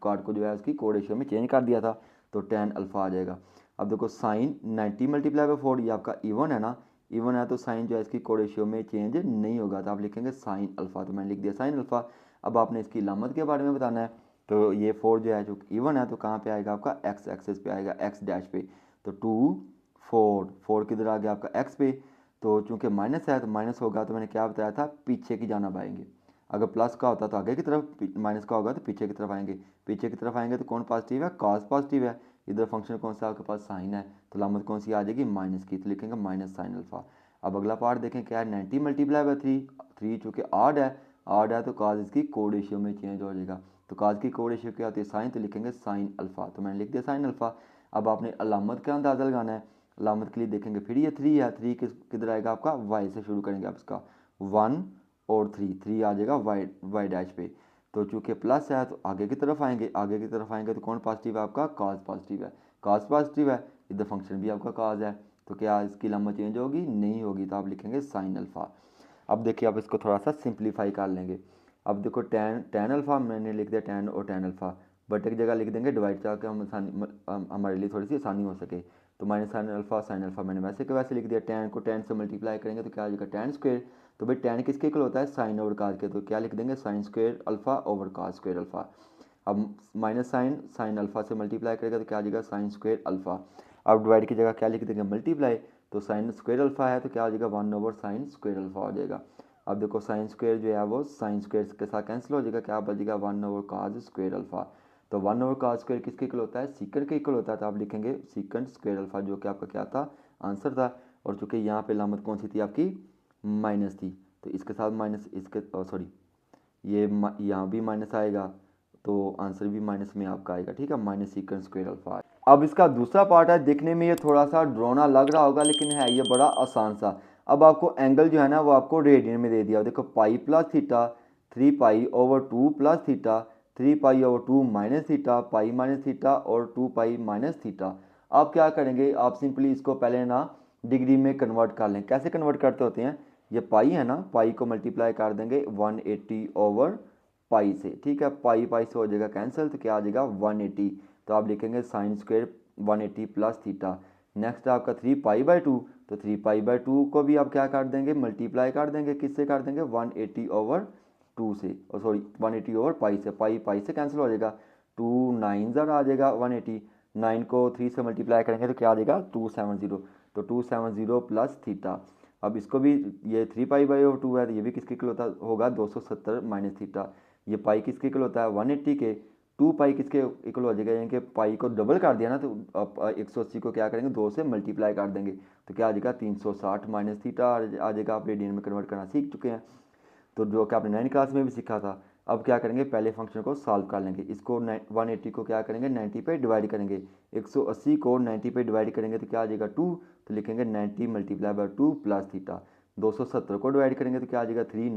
कॉट को जो है उसकी कोड रेशियो में चेंज कर दिया था, तो tan अल्फ़ा आ जाएगा। अब देखो साइन 90 मल्टीप्लाई बाय 4, ये आपका इवन है ना, इवन है तो साइन जो है इसकी कोड रेशियो में चेंज नहीं होगा, तो आप लिखेंगे साइन अल्फ़ा, तो मैंने लिख दिया साइन अल्फ़ा। अब आपने इसकी लामत के बारे में बताना है, तो ये 4 जो है जो इवन है तो कहाँ पे आएगा आपका एक्स एक्सिस पे आएगा, एक्स डैश पे, तो 2 4 4 किधर आ गया आपका एक्स पे, तो चूंकि माइनस है तो माइनस होगा, तो मैंने क्या बताया था, पीछे की जानब आएंगे। अगर प्लस का होता तो आगे की तरफ, माइनस का होगा तो पीछे की तरफ आएंगे। पीछे की तरफ आएंगे तो कौन पॉजिटिव है, कॉस पॉजिटिव है। इधर फंक्शन कौन सा आपके पास, साइन है, तो लामत कौन सी आ जाएगी, माइनस की, तो लिखेंगे माइनस साइन अल्फा। अब अगला पार्ट देखें क्या है, 90 मल्टीप्लाई बाई 3, 3 चूँकि आड है तो काज इसकी कोड रेशियो में चेंज हो जाएगा। तो काज की कोड रेशियो क्या होती है, साइन, तो लिखेंगे साइन अल्फा, तो मैंने लिख दिया साइन अल्फा। अब आपने अलामत का अंदाज़ा लगाना है। अलामत के लिए देखेंगे फिर ये 3 है, 3 किधर आएगा आपका, वाई से शुरू करेंगे आप इसका, 1 और 3, 3 आ जाएगा वाई डैश पे। तो चूँकि प्लस है तो आगे की तरफ आएंगे, आगे की तरफ आएंगे तो कौन पॉजिटिव है आपका, काज पॉजिटिव है। काज पॉजिटिव है, इधर फंक्शन भी आपका काज है, तो क्या इसकी लामत चेंज होगी, नहीं होगी, तो आप लिखेंगे साइन अल्फा। अब देखिए आप इसको थोड़ा सा सिंप्लीफाई कर लेंगे। अब देखो टेन टेन अल्फ़ा मैंने लिख दिया, टेन और टेन अल्फ़ा, बट एक जगह लिख देंगे डिवाइड, ताकि हमारे लिए थोड़ी सी आसानी हो सके। तो माइनस साइन अल्फ़ा मैंने वैसे के वैसे लिख दिया। टेन को टेन से मल्टीप्लाई करेंगे तो क्या आ जाएगा, टेन स्क्वेयर। तो भाई टेन किसके इक्वल होता है, साइन ओवर काज के, तो क्या लिख देंगे, साइन स्क्वेयर अल्फ़ा ओवर काज स्क्वेयर अल्फ़ा। अब माइनस साइन अल्फ़ा से मल्टीप्लाई करेगा तो क्या आ जाएगा, साइन स्क्वेयर अल्फ़ा। अब डिवाइड की जगह क्या लिख देंगे, मल्टीप्लाई, तो साइन स्क्वेयर अल्फ़ा है तो क्या हो जाएगा, 1 ओवर साइन स्क्वेयर अल्फ़ा हो जाएगा। अब देखो साइन स्क्वेयर जो है वो साइन स्क्वेयर के साथ कैंसिल हो जाएगा, क्या बचेगा, 1 ओवर काज स्क्वेयर अल्फ़ा। तो 1 ओवर काज स्क्वेयर किसके इक्वल होता है, सीकंड के इक्वल होता है, तो आप लिखेंगे सीकंड स्क्वेयर अल्फ़ा, जो कि आपका क्या था, आंसर था। और चूंकि यहाँ पे लामत कौन सी थी आपकी, माइनस थी, तो इसके साथ माइनस, इसके सॉरी ये यहाँ भी माइनस आएगा, तो आंसर भी माइनस में आपका आएगा, ठीक है, माइनस सीकंड स्क्वेयर अल्फा। अब इसका दूसरा पार्ट है, देखने में ये थोड़ा सा ड्रोना लग रहा होगा, लेकिन है ये बड़ा आसान सा। अब आपको एंगल जो है ना वो आपको रेडियन में दे दिया, देखो pi plus theta, 3 pi over 2 plus theta, 3 pi over 2 minus theta, pi minus theta और 2 पाई माइनस थीटा। आप क्या करेंगे, आप सिंपली इसको पहले ना डिग्री में कन्वर्ट कर लें। कैसे कन्वर्ट करते होते हैं, ये पाई है ना, पाई को मल्टीप्लाई कर देंगे 180 ओवर पाई से, ठीक है, पाई पाई से हो जाएगा कैंसिल, तो क्या आ जाएगा 180। तो आप लिखेंगे sine square 180 plus theta. Next आपका 3 पाई बाई 2, तो 3 पाई बाई 2 को भी आप क्या कर देंगे, मल्टीप्लाई कर देंगे, किससे कर देंगे, 180/2 से, और सॉरी 180 ओवर पाई से, पाई पाई से कैंसिल हो जाएगा, 2 9 ज़र आ जाएगा 180, 9 को 3 से मल्टीप्लाई करेंगे तो क्या आ जाएगा 270, तो 270 प्लस थीटा। अब इसको भी, ये 3 पाई बाई 2 है तो ये भी किसके इक्वल होता होगा, 270 माइनस थीटा। ये पाई किसके इक्वल होता है, 180 के। 2 पाई किसके इक्वल हो जाएगा, यानी कि पाई को डबल कर दिया ना, तो अब 180 को क्या करेंगे, 2 से मल्टीप्लाई कर देंगे, तो क्या आ जाएगा 360 माइनस थीटा आ जाएगा। आप रेडियन में कन्वर्ट करना सीख चुके हैं, तो जो कि आपने 9 क्लास में भी सीखा था। अब क्या करेंगे, पहले फंक्शन को सॉल्व कर लेंगे, इसको 180 को क्या करेंगे, 90 पे डिवाइड करेंगे, 180 को 90 पे डिवाइड करेंगे तो क्या आ जाएगा 2, तो लिखेंगे 90 मल्टीप्लाई बाई 2 प्लस थीटा। 270 को डिवाइड करेंगे तो क्या आ जाएगा 3,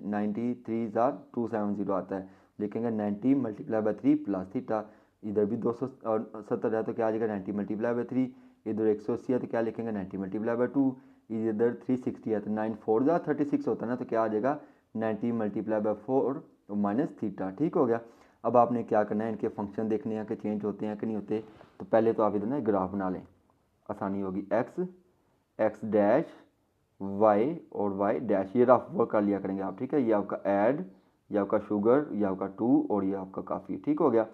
90 3 ज़ार 270 आता है, लिखेंगे 90 मल्टीप्लाई बाई 3 प्लस थीटा। इधर भी 270 है तो क्या आ जाएगा 90 मल्टीप्लाई बाई 3, इधर 180 है तो क्या लिखेंगे 90 मल्टीप्लाई बाई 2, इधर 360 है तो 9 4 ज़ा 36 होता है ना, तो क्या आ जाएगा 90 मल्टीप्लाई बाई 4 माइनस थीटा, ठीक हो गया। अब आपने क्या करना है, इनके फंक्शन देखने हैं कि चेंज होते हैं कि नहीं होते। तो पहले तो आप इधर ना ग्राफ बना लें, आसानी होगी, एक्स डैश वाई और वाई डैश, ये रफ वर्क कर लिया करेंगे आप, ठीक है, ये आपका ऐड, ये आपका शुगर, ये आपका 2 और ये आपका काफ़ी, ठीक हो गया।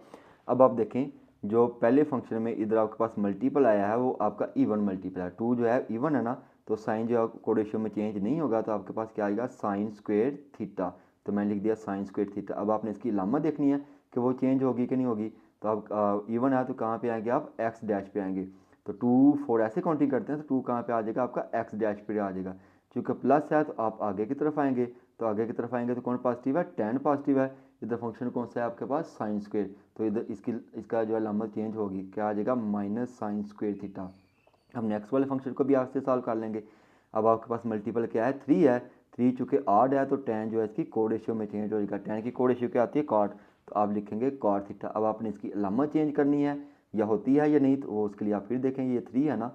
अब आप देखें, जो पहले फंक्शन में इधर आपके पास मल्टीपल आया है वो आपका इवन मल्टीपल है, 2 जो है इवन है ना, तो साइन जो है कोडेशियो में चेंज नहीं होगा, तो आपके पास क्या आएगा, साइन स्क्वेयर थीटा। तो मैंने लिख दिया साइन स्क्वेयर थीटा। अब आपने इसकी लामत देखनी है कि वो चेंज होगी कि नहीं होगी, तो आप इवन है तो कहाँ पे आएंगे, आप एक्स डैश पे आएंगे, तो 2 4 ऐसे काउंटिंग करते हैं, तो 2 कहाँ पे आ जाएगा आपका एक्स डैश पे आ जाएगा। चूँकि प्लस है तो आप आगे की तरफ आएंगे, तो आगे की तरफ आएंगे तो कौन पॉजिटिव है, टेन पॉजिटिव है। इधर फंक्शन कौन सा है आपके पास, साइन स्क्वेयर, तो इधर इसका जो है लामत चेंज होगी, क्या आ जाएगा, माइनस साइन स्क्वेयर थीटा। हम नेक्स्ट वाले फंक्शन को भी आपसे सॉल्व कर लेंगे। अब आपके पास मल्टीपल क्या है, 3 है, 3 चूँकि आड है तो टेन जो है इसकी कोड रेशियो में चेंज हो जाएगा, टेन की कोड रेशियो क्या आती है, कॉट, तो आप लिखेंगे कॉट थीटा। अब आपने इसकी लामत चेंज करनी है, या होती है या नहीं, तो वो उसके लिए आप फिर देखेंगे, ये 3 है ना,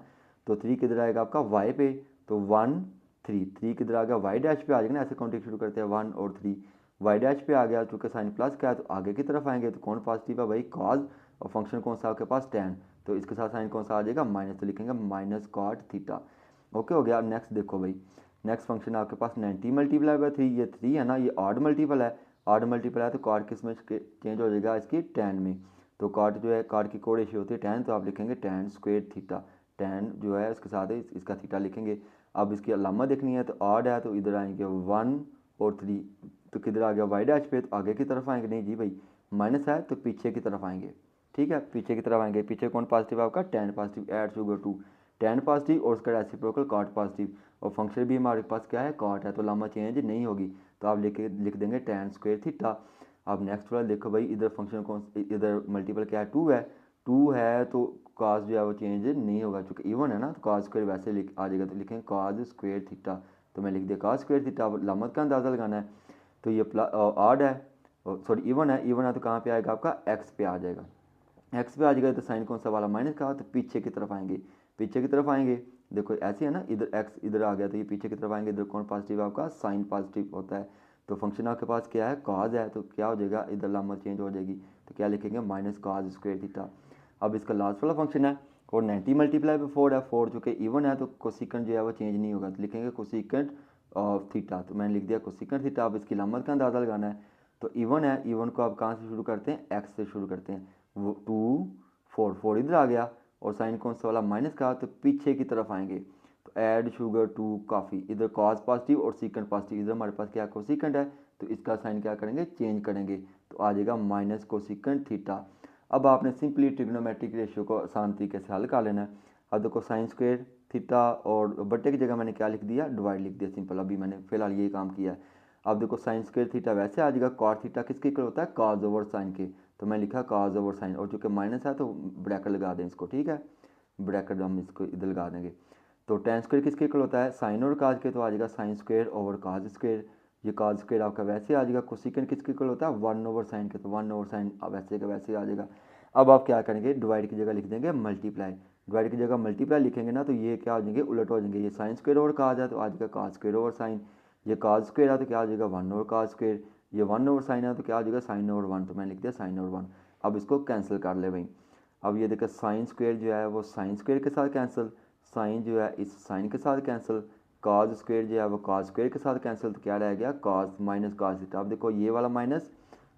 तो 3 किधर आएगा आपका वाई पे, तो 1 3 3 किधर आ गया वाई डैश पे आ जाएगा ना, ऐसे काउंटिंग शुरू करते हैं 1 और 3, वाई डैश पे आ गया, चूँकि साइन प्लस का है तो आगे की तरफ आएंगे तो कौन पॉजिटिव है भाई, कॉज, और फंक्शन कौन सा आपके पास टेन, तो इसके साथ साइन कौन सा आ जाएगा, माइनस, तो लिखेंगे माइनस कॉट थीटा। ओके हो गया। अब नेक्स्ट देखो भाई, नेक्स्ट फंक्शन आपके पास 90 मल्टीप्लाई बाई 3, ये 3 है ना, ये ऑड मल्टीपल है, ऑड मल्टीपल है तो कॉट किस में चेंज हो जाएगा, इसकी टेन में, तो कॉट जो है, कॉट की कोड रेशियो होती है टेन, तो आप लिखेंगे टेन स्क्वेयर थीटा, टेन जो है उसके साथ इसका थीटा लिखेंगे। अब इसकी अलामा देखनी है तो ऑड है तो इधर आएंगे 1 और 3, तो किधर आ गया वाई डैश पे, तो आगे की तरफ आएंगे, नहीं जी भाई माइनस है तो पीछे की तरफ आएंगे। ठीक है, पीछे की तरफ आएंगे, पीछे कौन पॉजिटिव है आपका, tan positive, add sugar to, tan positive और उसका रेसिप्रोकल कॉट पॉजिटिव, और फंक्शन भी हमारे पास क्या है, कॉट है, तो लामा चेंज नहीं होगी, तो आप लिख देंगे टेन स्क्वायर थीटा। अब नेक्स्ट वाला देखो भाई, इधर फंक्शन कौन, इधर मल्टीपल क्या है, टू है तो कॉस जो है वो चेंज नहीं होगा, चूँकि इवन है ना, तो कॉस स्क्वायर वैसे लिख आ जाएगा, तो लिखेंगे कॉस स्क्वायर थीटा, तो मैं लिख दिया कॉस स्क्वायर थीटा। अब लामत का अंदाज़ा लगाना है, तो ये ऑड है, सॉरी इवन है तो कहाँ पे आएगा आपका, एक्स पे आ जाएगा, एक्स पे आ जाएगा, तो साइन कौन सा वाला, माइनस का, तो पीछे की तरफ आएंगे, पीछे की तरफ आएंगे, देखो ऐसे है ना, इधर एक्स इधर आ गया तो ये पीछे की तरफ आएंगे, इधर कौन पॉजिटिव है आपका, साइन पॉजिटिव होता है, तो फंक्शन आपके पास क्या है, कॉज है, तो क्या हो जाएगा, इधर लामत चेंज हो जाएगी, तो क्या लिखेंगे, माइनस कॉज स्क्वायर थीटा। अब इसका लास्ट वाला फंक्शन है और 90 मल्टीप्लाई पे 4 है, 4 चूँकि इवन है तो कोसिकेंट जो है वो चेंज नहीं होगा, तो लिखेंगे कोसिकेंट ऑफ थीटा, तो मैंने लिख दिया कोसिकेंट थीटा। अब इसकी लामत का अंदाज़ा लगाना है, तो इवन है, इवन को आप कहाँ से शुरू करते हैं, एक्स से शुरू करते हैं, वो 2 4 4 इधर आ गया, और साइन कौन सा वाला, माइनस का, तो पीछे की तरफ आएंगे, तो ऐड शुगर टू कॉफ़ी, इधर कॉस पॉजिटिव और सीकेंट पॉजिटिव, इधर हमारे पास क्या कोसिकेंट है, तो इसका साइन क्या करेंगे, चेंज करेंगे, तो आ जाएगा माइनस कोसिकेंट थीटा। अब आपने सिंपली ट्रिग्नोमेट्रिक रेशियो को आसान तरीके से हल कर लेना है। अब देखो साइन स्क्वायर थीटा और बट्टे की जगह मैंने क्या लिख दिया, डिवाइड लिख दिया, सिंपल, अभी मैंने फिलहाल यही काम किया है। अब देखो साइन स्क्वायर थीटा वैसे आ जाएगा, कॉट थीटा किसके इक्वल होता है, कॉज ओवर साइन के, तो मैं लिखा कॉज ओवर साइन, और चूँकि माइनस है तो ब्रैकेट लगा दें इसको, ठीक है, ब्रैकेट हम इसको इधर लगा देंगे। तो टेन स्क्वायर किसके इक्वल होता है, साइन और काज के, तो आ जाएगा साइन स्क्वायर ओवर काज स्क्वायर, ये काज स्क्वायर आपका वैसे आ जाएगा, कोसिकेंट किसके इक्वल होता है, 1 ओवर साइन के, तो 1 ओवर साइन वैसे का वैसे आ जाएगा। अब आप क्या करेंगे, डिवाइड की जगह लिख देंगे मल्टीप्लाई, डिवाइड की जगह मल्टीप्लाई लिखेंगे ना, तो ये क्या हो जाएंगे, उलट हो जाएंगे, ये साइन स्क्वायर ओवर काज है तो आ जाएगा काज स्क्वायर ओवर साइन, ये काज स्क्वायर है तो क्या आ जाएगा 1 ओवर काज स्क्वायर, ये 1 ओवर साइन है तो क्या आ जाएगा साइन ओवर 1, तो मैंने लिख दिया साइन ओवर 1। अब इसको कैंसिल कर ले भाई, अब ये देखो साइन स्क्वायर जो है वो साइन स्क्वायर के साथ कैंसिल, साइन जो है इस साइन के साथ कैंसिल, कॉज स्क्वायर जो है वो कॉज स्क्वायर के साथ कैंसिल, तो क्या रह गया कॉस माइनस कॉज थीटा। अब देखो ये वाला माइनस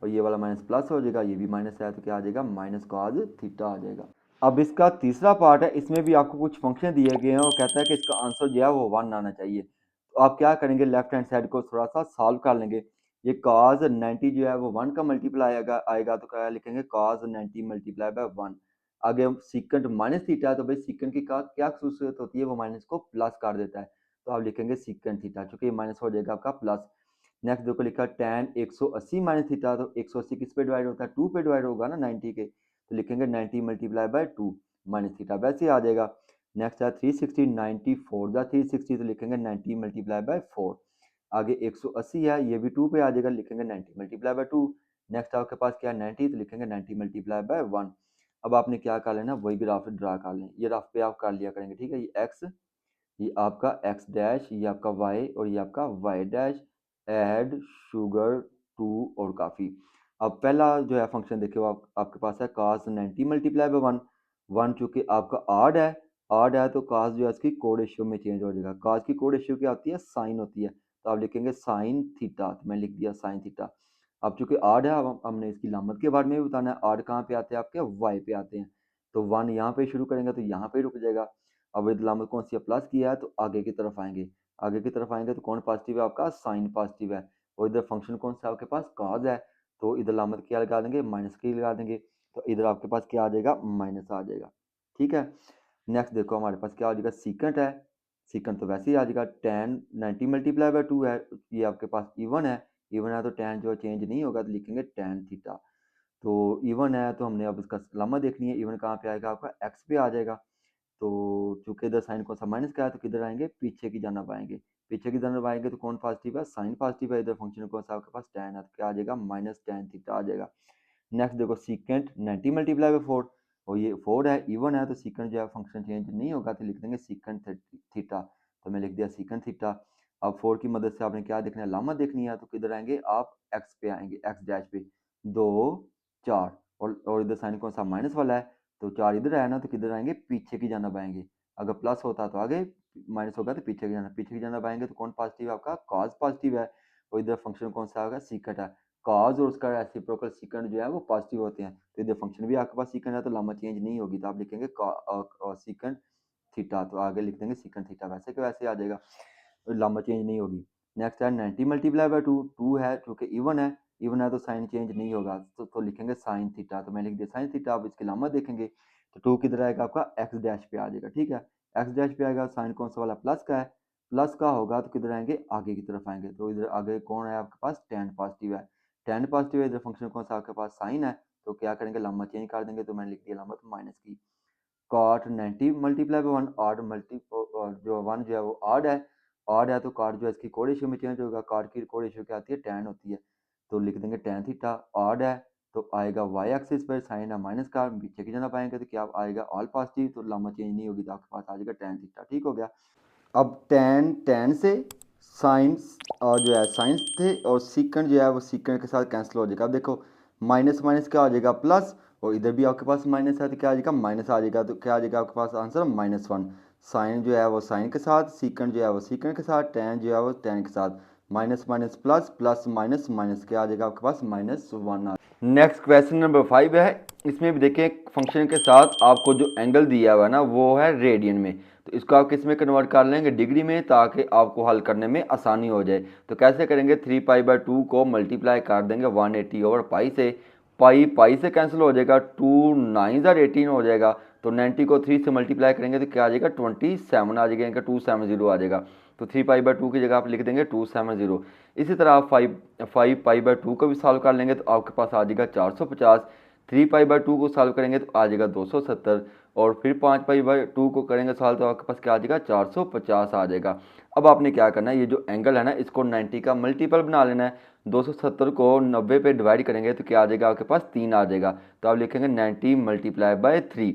और ये वाला माइनस प्लस हो जाएगा, ये भी माइनस है तो क्या आ जाएगा, माइनस कॉज थीटा आ जाएगा। अब इसका तीसरा पार्ट है, इसमें भी आपको कुछ फंक्शन दिए गए हैं, वो कहता है कि इसका आंसर जो है वो 1 आना चाहिए, तो आप क्या करेंगे, लेफ्ट हैंड साइड को थोड़ा सा सॉल्व कर लेंगे, ये कॉज 90 जो है वो 1 का मल्टीप्लाई आएगा तो क्या लिखेंगे, कॉज 90 मल्टीप्लाई बाय 1। आगे हम सीकेंट माइनस थीटा है, तो भाई सीकेंट की क्या खसूसियत होती है, वो माइनस को प्लस कर देता है, तो आप लिखेंगे सीकेंट थीटा, चूंकि ये माइनस हो जाएगा आपका प्लस। नेक्स्ट देखो लिखा tan 180 माइनस थीटा, तो 180 किस पे डिवाइड होता है, 2 पे डिवाइड होगा ना 90 के, तो लिखेंगे 90 मल्टीप्लाई बाय 2 माइनस थीटा, वैसे ही आ जाएगा। नेक्स्ट है 360 94 द 360, तो लिखेंगे 90 मल्टीप्लाई बाय 4। आगे 180 है, ये भी 2 पे आ जाएगा, लिखेंगे 90 मल्टीप्लाई बाय 2। नेक्स्ट आपके पास क्या है 90, तो लिखेंगे 90 मल्टीप्लाई बाय 1। अब आपने क्या कर लेना, वही ग्राफ ड्रा कर लें, ये रफ पे आप कर लिया करेंगे, ठीक है, ये एक्स, ये आपका एक्स डैश, ये आपका वाई और ये आपका y dash, add sugar to और काफ़ी। अब पहला जो है फंक्शन देखिए, आपके पास है कास 90 मल्टीप्लाई बाय 1, 1 चूँकि आपका ऑड है तो कास जो है इसकी कोड रेशियो में चेंज हो जाएगा, कास की कोड रेशियो क्या होती है, साइन होती है, तो आप लिखेंगे साइन थीटा, तो मैं लिख दिया साइन थीटा। अब चूँकि ऑड है, अब हमने इसकी लामत के बारे में भी बताना है, ऑड कहाँ पे आते हैं आपके, वाई पे आते हैं, तो 1 यहाँ पे शुरू करेंगे तो यहाँ पे रुक जाएगा। अब इधर लामत कौन सी है, प्लस किया है, तो आगे की तरफ आएंगे, आगे की तरफ आएंगे तो कौन पॉजिटिव है आपका, साइन पॉजिटिव है, और इधर फंक्शन कौन सा है आपके पास, कॉज है, तो इधर लामत क्या लगा देंगे, माइनस की लगा देंगे, तो इधर आपके पास क्या आ जाएगा, माइनस आ जाएगा, ठीक है। नेक्स्ट देखो हमारे पास क्या आ जाएगा, सीकेंट है, सीकेंट तो वैसे ही आ जाएगा, टेन 90 मल्टीप्लाई बाय 2 है, ये आपके पास इवन है तो टेन जो चेंज नहीं होगा, तो लिखेंगे टेन थीटा। तो इवन है तो हमने अब इसका लामा देखनी है, इवन कहाँ पे आएगा आपका, एक्स पे आ जाएगा, तो चूंकि इधर साइन कौन सा माइनस का है, तो किधर आएंगे, पीछे की जानब आएंगे, पीछे की जानब आएंगे तो कौन पॉजिटिव है, साइन पॉजिटिव है, इधर फंक्शन कौन सा आपके पास टेन है, तो क्या आ जाएगा, माइनस टेन थीटा आ जाएगा। नेक्स्ट देखो सीकेंट 90 मल्टीप्लाई बाय 4, और ये 4 है, इवन है तो सीकेंट जो है फंक्शन चेंज नहीं होगा, तो लिख देंगे सीकेंट थीटा, तो मैं लिख दिया सीकेंट थीटा। अब 4 की मदद से आपने क्या देखना है, लामा देखनी है, तो किधर आएंगे आप, एक्स पे आएंगे, एक्स डैश पे, 2 4, और इधर साइन कौन सा माइनस वाला है, तो 4 इधर आया ना, तो किधर आएंगे, पीछे की जानब आएंगे, अगर प्लस होता तो आगे, माइनस होगा तो पीछे की जानब आएंगे, तो कौन पॉजिटिव है आपका, कॉज पॉजिटिव है, और इधर फंक्शन कौन सा होगा, सीकेंट है, कॉज और उसका रेसिप्रोकल सीकेंट जो है वो पॉजिटिव होते हैं, तो इधर फंक्शन भी आपके पास सीकेंट है, तो लामा चेंज नहीं होगी, तो आप लिखेंगे सीकेंट थीटा, तो आगे लिख देंगे सीकेंट थीटा, वैसे के वैसे आ जाएगा, लामा चेंज नहीं होगी। नेक्स्ट है 90 मल्टीप्लाई बाय 2, 2 है क्योंकि इवन है तो साइन चेंज नहीं होगा, तो लिखेंगे साइन थीटा, तो मैं लिख दिया साइन थीटा। अब इसकी लामा देखेंगे तो 2 किधर आएगा आपका एक्स डैश पे आ जाएगा, ठीक है, एक्स डैश पे आएगा, साइन कौन सा वाला प्लस का है, प्लस का होगा तो किधर आएंगे आगे की तरफ आएंगे, तो इधर आगे कौन है आपके पास टेन पॉजिटिव है, टेन पॉजिटिव है, इधर फंक्शन कौन सा आपके पास साइन है, तो क्या करेंगे लामा चेंज कर देंगे, तो मैंने लिख दिया लामा तो माइनस की cot 90 multiply by 1 odd multi जो 1 जो है वो ऑड है तो कॉट जो है इसकी कोड रेशियो में चेंज होगा, कॉट की कोड रेशियो क्या आती है tan होती है, तो लिख देंगे tan थीटा, ऑड है तो आएगा y एक्सिस पर, साइन है माइनस का, पीछे की जाना पाएंगे तो क्या आएगा ऑल पॉजिटिव, तो लामा चेंज नहीं होगी तो आपके पास आ जाएगा tan थीटा, ठीक हो गया। अब tan से साइन और जो है साइंस थे और सीकेंट जो है वो सीकेंट के साथ कैंसिल हो जाएगा। अब देखो माइनस माइनस क्या हो जाएगा प्लस, और इधर भी आपके पास माइनस है तो क्या आ जाएगा माइनस आ जाएगा, तो क्या आ जाएगा आपके पास आंसर -1। साइन जो है वो साइन के साथ, सीकेंट जो है वो सीकेंट के साथ, टैन जो है वो टैन के साथ, minus minus plus, plus minus minus, क्या आ जाएगा आपके पास -1। नेक्स्ट क्वेश्चन नंबर 5 है, इसमें भी देखें फंक्शन के साथ आपको जो एंगल दिया हुआ है ना वो है रेडियन में, तो इसको आप किस में कन्वर्ट कर लेंगे डिग्री में, ताकि आपको हल करने में आसानी हो जाए। तो कैसे करेंगे 3π/2 को मल्टीप्लाई कर देंगे 180/π से, पाई पाई से कैंसिल हो जाएगा, 2 9 18 हो जाएगा, तो 90 को 3 से मल्टीप्लाई करेंगे तो क्या आ जाएगा 27 आ जाएगा, इनका 270 आ जाएगा, तो 3π/2 की जगह आप लिख देंगे 270। इसी तरह आप 5π/2 को भी सॉल्व कर लेंगे तो आपके पास आ जाएगा 450, 3π/2 को सॉल्व करेंगे तो आ जाएगा 270, और फिर 5π/2 को करेंगे सॉल्व तो आपके पास क्या आ जाएगा 450 आ जाएगा। अब आपने क्या करना है, ये जो एंगल है ना इसको 90 का मल्टीपल बना लेना है, 270 को 90 पे डिवाइड करेंगे तो क्या आ जाएगा आपके पास 3 आ जाएगा, तो आप लिखेंगे 90 मल्टीप्लाई बाय 3,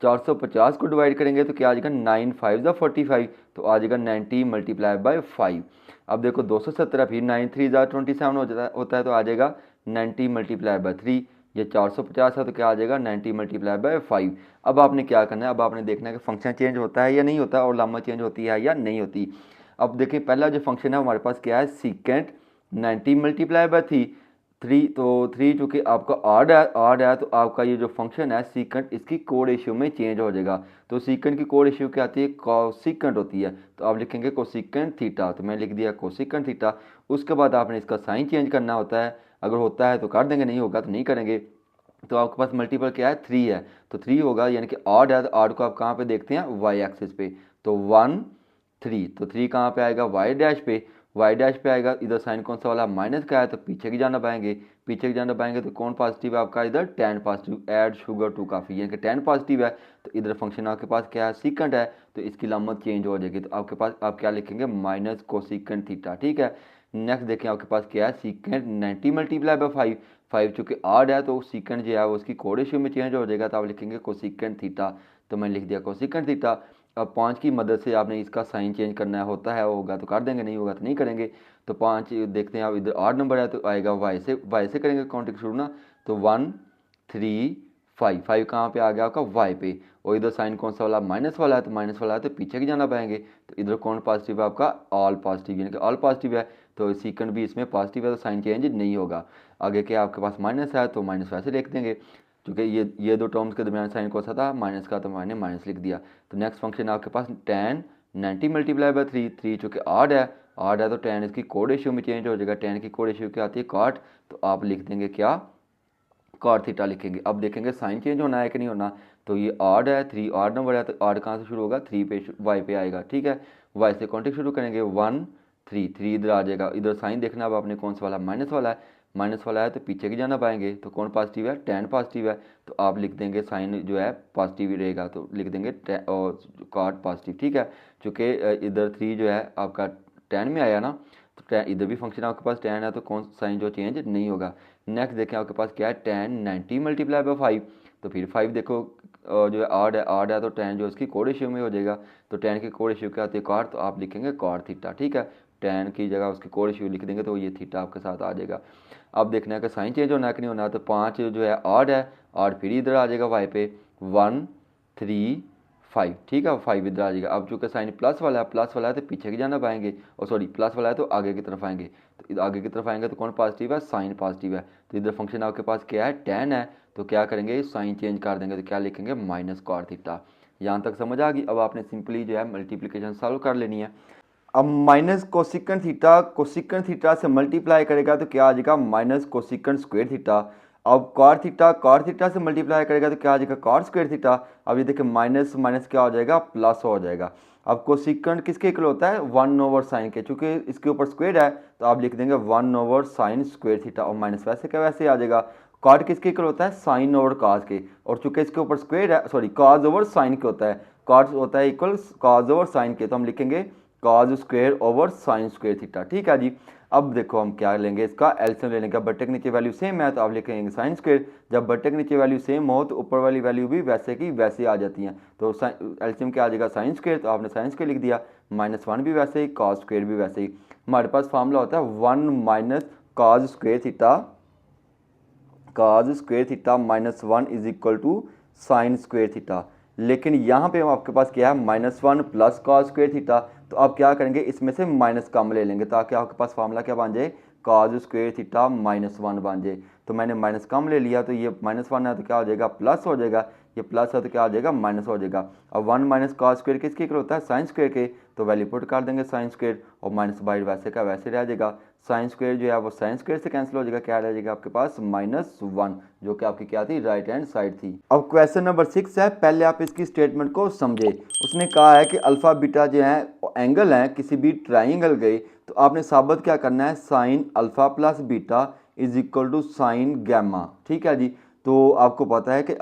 450 को डिवाइड करेंगे तो क्या आ जाएगा 9 5 ज़ा 45, तो आ जाएगा 90 मल्टीप्लाई बाय 5। अब देखो 270 फिर 9 3 ज़ा 27 होता है तो आ जाएगा 90 मल्टीप्लाई बाय 3, ये 450 है तो क्या आ जाएगा 90 मल्टीप्लाई बाय 5। अब आपने क्या करना है, अब आपने देखना है कि फंक्शन चेंज होता है या नहीं होता और लामा चेंज होती है या नहीं होती। अब देखिए पहला जो फंक्शन है हमारे पास क्या है सीकेंट 90 मल्टीप्लाई बाय 3, तो 3 चूँकि आपका ऑड है तो आपका ये जो फंक्शन है सीकेंट इसकी कोड रेशियो में चेंज हो जाएगा, तो सीकेंट की कोड रेशियो क्या आती है कोसिकेंट होती है, तो आप लिखेंगे कोसिकेंट थीटा, तो मैं लिख दिया कोसिकेंट थीटा। उसके बाद आपने इसका साइन चेंज करना होता है, अगर होता है तो कर देंगे, नहीं होगा तो नहीं करेंगे। तो आपके पास मल्टीपल क्या है 3 है, तो 3 होगा यानी कि ऑड है, तो ऑड को आप कहाँ पे देखते हैं वाई एक्सिस पे, तो 1 3, तो 3 कहाँ पे आएगा वाई डैश पे, वाई डैश पे आएगा, इधर साइन कौन सा वाला माइनस का है तो पीछे की जाना पाएंगे, पीछे की जाना पाएंगे तो कौन पॉजिटिव है आपका इधर tan positive, add sugar to coffee, यानी कि tan पॉजिटिव है, तो इधर फंक्शन आपके पास क्या है सीकेंट है, तो इसकी लामत चेंज हो जाएगी, तो आपके पास आप क्या लिखेंगे माइनस कोसिकेंट थीटा, ठीक है। नेक्स्ट देखें आपके पास क्या है सीकेंट 90 मल्टीप्लाई बाय 5, 5 चूँकि ऑड है तो सीकेंट जो है वो उसकी कोड रेशियो में चेंज हो जाएगा, तो आप लिखेंगे कोसिकेंट थीटा, तो मैंने लिख दिया कोसिकेंट थीटा। अब 5 की मदद से आपने इसका साइन चेंज करना होता है, वो होगा तो कर देंगे, नहीं होगा तो नहीं करेंगे। तो 5 देखते हैं, अब इधर ऑड नंबर है तो आएगा वाई से करेंगे काउंटिंग शुरू ना, तो 1 3 5, 5 कहाँ पे आ गया आपका वाई पे, और इधर साइन कौन सा वाला माइनस वाला है, तो माइनस वाला है तो पीछे की जाना पाएंगे, तो इधर कौन पॉजिटिव है आपका ऑल पॉजिटिव, यानी कि ऑल पॉजिटिव है, तो सीकेंट भी इसमें पॉजिटिव है तो साइन चेंज नहीं होगा। आगे क्या आपके पास माइनस है तो माइनस वैसे लिख देंगे, क्योंकि ये दो टर्म्स के दरमियान साइन कौन सा था माइनस का, तो मैंने माइनस लिख दिया। तो नेक्स्ट फंक्शन आपके पास tan 90 मल्टीप्लाई बाय 3, 3 चूँकि ऑड है तो tan इसकी कोड रेशियो में चेंज हो जाएगा, tan की कोड रेशियो क्या आती है कॉट, तो आप लिख देंगे क्या कॉट थीटा लिखेंगे। अब देखेंगे साइन चेंज होना है कि नहीं होना, तो ये ऑड है 3 ऑड नंबर है तो ऑड कहाँ से शुरू होगा 3 पे वाई पे आएगा, ठीक है, वाई से काउंटिंग शुरू करेंगे 1 3 3 इधर आ जाएगा, इधर साइन देखना अब आपने कौन सा वाला माइनस वाला है तो पीछे की जाना पाएंगे, तो कौन पॉजिटिव है tan पॉजिटिव है, तो आप लिख देंगे साइन जो है पॉजिटिव ही रहेगा, तो लिख देंगे और कॉट पॉजिटिव, ठीक है, चूँकि इधर 3 जो है आपका tan में आया ना, तो इधर भी फंक्शन आपके पास tan है तो कौन साइन जो चेंज नहीं होगा। नेक्स्ट देखें आपके पास क्या है tan 90 मल्टीप्लाई बाय 5, तो फिर 5 देखो जो है ऑड है तो tan जो इसकी कोड रेशियो में हो जाएगा, तो tan की कोड रेशियो क्या आती है कॉट, तो आप लिखेंगे कॉट थीटा, ठीक है, tan की जगह उसकी कोड रेशियो लिख देंगे तो ये थीटा आपके साथ आ जाएगा। अब देखना है कि साइन चेंज होना है कि नहीं होना, तो 5 जो है ऑड फिर इधर आ जाएगा वाई पे 1 3 5, ठीक है 5 इधर आ जाएगा। अब चूँकि साइन प्लस वाला है तो पीछे की जाना पाएंगे, और सॉरी प्लस वाला है तो आगे की तरफ आएंगे, तो आगे की तरफ आएंगे तो कौन पॉजिटिव है साइन पॉजिटिव है, तो इधर फंक्शन आपके पास क्या है tan है, तो क्या करेंगे साइन चेंज कर देंगे, तो क्या लिखेंगे माइनस कॉट थीटा, यहाँ तक समझ आ गई। अब आपने सिंपली जो है मल्टीप्लिकेशन सॉल्व कर लेनी है। अब माइनस कोसिकेंट थीटा से मल्टीप्लाई करेगा तो क्या आ जाएगा माइनस कोसिकेंट स्क्वायर थीटा। अब कॉट थीटा से मल्टीप्लाई करेगा तो क्या आ जाएगा कॉट स्क्वायर थीटा। अब ये देखिए माइनस माइनस क्या हो जाएगा प्लस हो जाएगा। अब कोसिकेंट किसके इक्वल होता है 1/sin के, चूंकि इसके ऊपर स्क्वायर है तो आप लिख देंगे 1/sin स्क्वायर थीटा। और माइनस वैसे क्या वैसे आ जाएगा। कॉट किसके इक्वल होता है साइन ओवर कॉस के, और चूंकि इसके ऊपर स्क्वायर है सॉरी कॉस ओवर साइन के होता है, कॉट होता है इक्वल कॉस ओवर साइन के, तो हम लिखेंगे cause square over sign square theta. ठीक है जी। अब देखो हम क्या लेंगे इसका एलसीएम ले लेंगे। बट्टे के नीचे वैल्यू सेम है तो आप लिखेंगे साइन स्क्वायर। जब बट्टे के नीचे वैल्यू सेम हो तो ऊपर वाली वैल्यू भी वैसे की वैसे आ जाती हैं। तो एलसीएम क्या आ जाएगा साइन स्क्वायर, तो आपने साइन स्क्वायर लिख दिया, -1 भी वैसे ही कॉस स्क्वायर भी वैसे ही। हमारे पास फार्मूला होता है 1 minus cos square theta -1 is equal to sine square theta. लेकिन यहाँ पे आपके पास क्या है -1 प्लस कॉस स्क्वायर थीटा, तो आप क्या करेंगे इसमें से माइनस कम ले लेंगे ताकि आपके पास फार्मूला क्या बन जाए कॉस स्क्वायर थीटा -1 बन जाए। तो मैंने माइनस कम ले लिया तो ये -1 है तो क्या हो जाएगा प्लस हो जाएगा, ये प्लस है तो क्या हो जाएगा माइनस हो जाएगा। अब 1 माइनस कॉस स्क्वायर किसके इक्वल होता है साइन स्क्वायर के, तो वैल्यू पुट कर देंगे साइन स्क्वायर, और माइनस बाई वैसे का वैसे रह जाएगा। साइन स्क्वायर जो है वो साइन स्क्वायर से कैंसिल हो जाएगा, क्या रह जाएगा आपके पास -1, जो कि आपकी क्या थी राइट हैंड साइड थी। अब क्वेश्चन नंबर 6 है, पहले आप इसकी स्टेटमेंट को समझे। उसने कहा है कि अल्फा बीटा जो है एंगल है किसी भी ट्राइंगल के, तो आपने साबित क्या करना है sine alpha plus beta is equal to sine gamma. ठीक है जी। तो आपको पता है कि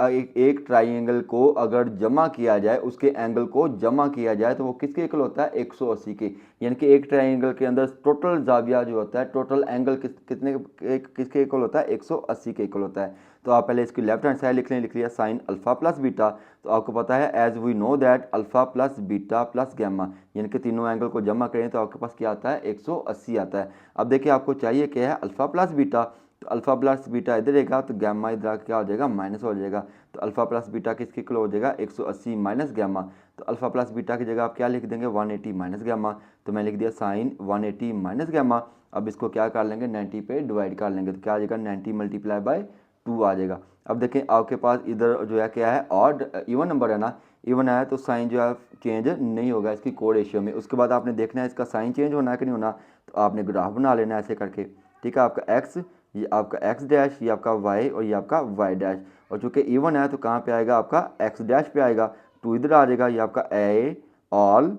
एक ट्राइंगल को अगर जमा किया जाए, उसके एंगल को जमा किया जाए तो वो किसके इक्वल होता है 180 के। यानी कि एक ट्राइंगल के अंदर टोटल जाविया जो होता है टोटल एंगल किसके इक्वल होता है 180 के इक्वल होता है। तो आप पहले इसकी लेफ्ट हैंड साइड लिख लिया साइन अल्फा प्लस बीटा। तो आपको पता है as we know that alpha plus beta plus gamma, यानी कि तीनों एंगल को जमा करें तो आपके पास क्या आता है 180 आता है। अब देखिए आपको चाहिए क्या है अल्फा प्लस बीटा, तो अल्फा प्लस बीटा इधर रहेगा तो गैमा इधर आके क्या हो जाएगा माइनस हो जाएगा। तो अल्फा प्लस बीटा किसके इक्वल हो जाएगा 180 माइनस गैमा। तो अल्फा प्लस बीटा की जगह आप क्या लिख देंगे 180 माइनस गैमा। तो मैं लिख दिया साइन 180 माइनस गैमा। अब इसको क्या कर लेंगे 90 पे डिवाइड कर लेंगे तो क्या आ जाएगा 90 मल्टीप्लाई बाय 2 आ जाएगा। अब देखें आपके पास इधर जो है क्या है ऑड इवन नंबर है ना, इवन है तो साइन जो है चेंज नहीं होगा इसकी कोड रेशियो में। उसके बाद आपने देखना है इसका साइन चेंज होना है कि नहीं होना, तो आपने ग्राफ बना लेना है ऐसे करके। ठीक है, आपका एक्स, ये आपका एक्स डैश, ये आपका वाई और ये आपका वाई डैश। और चूंकि इवन है तो कहाँ पे आएगा आपका एक्स डैश पे आएगा, टू इधर आ जाएगा, ये आपका ए ऑल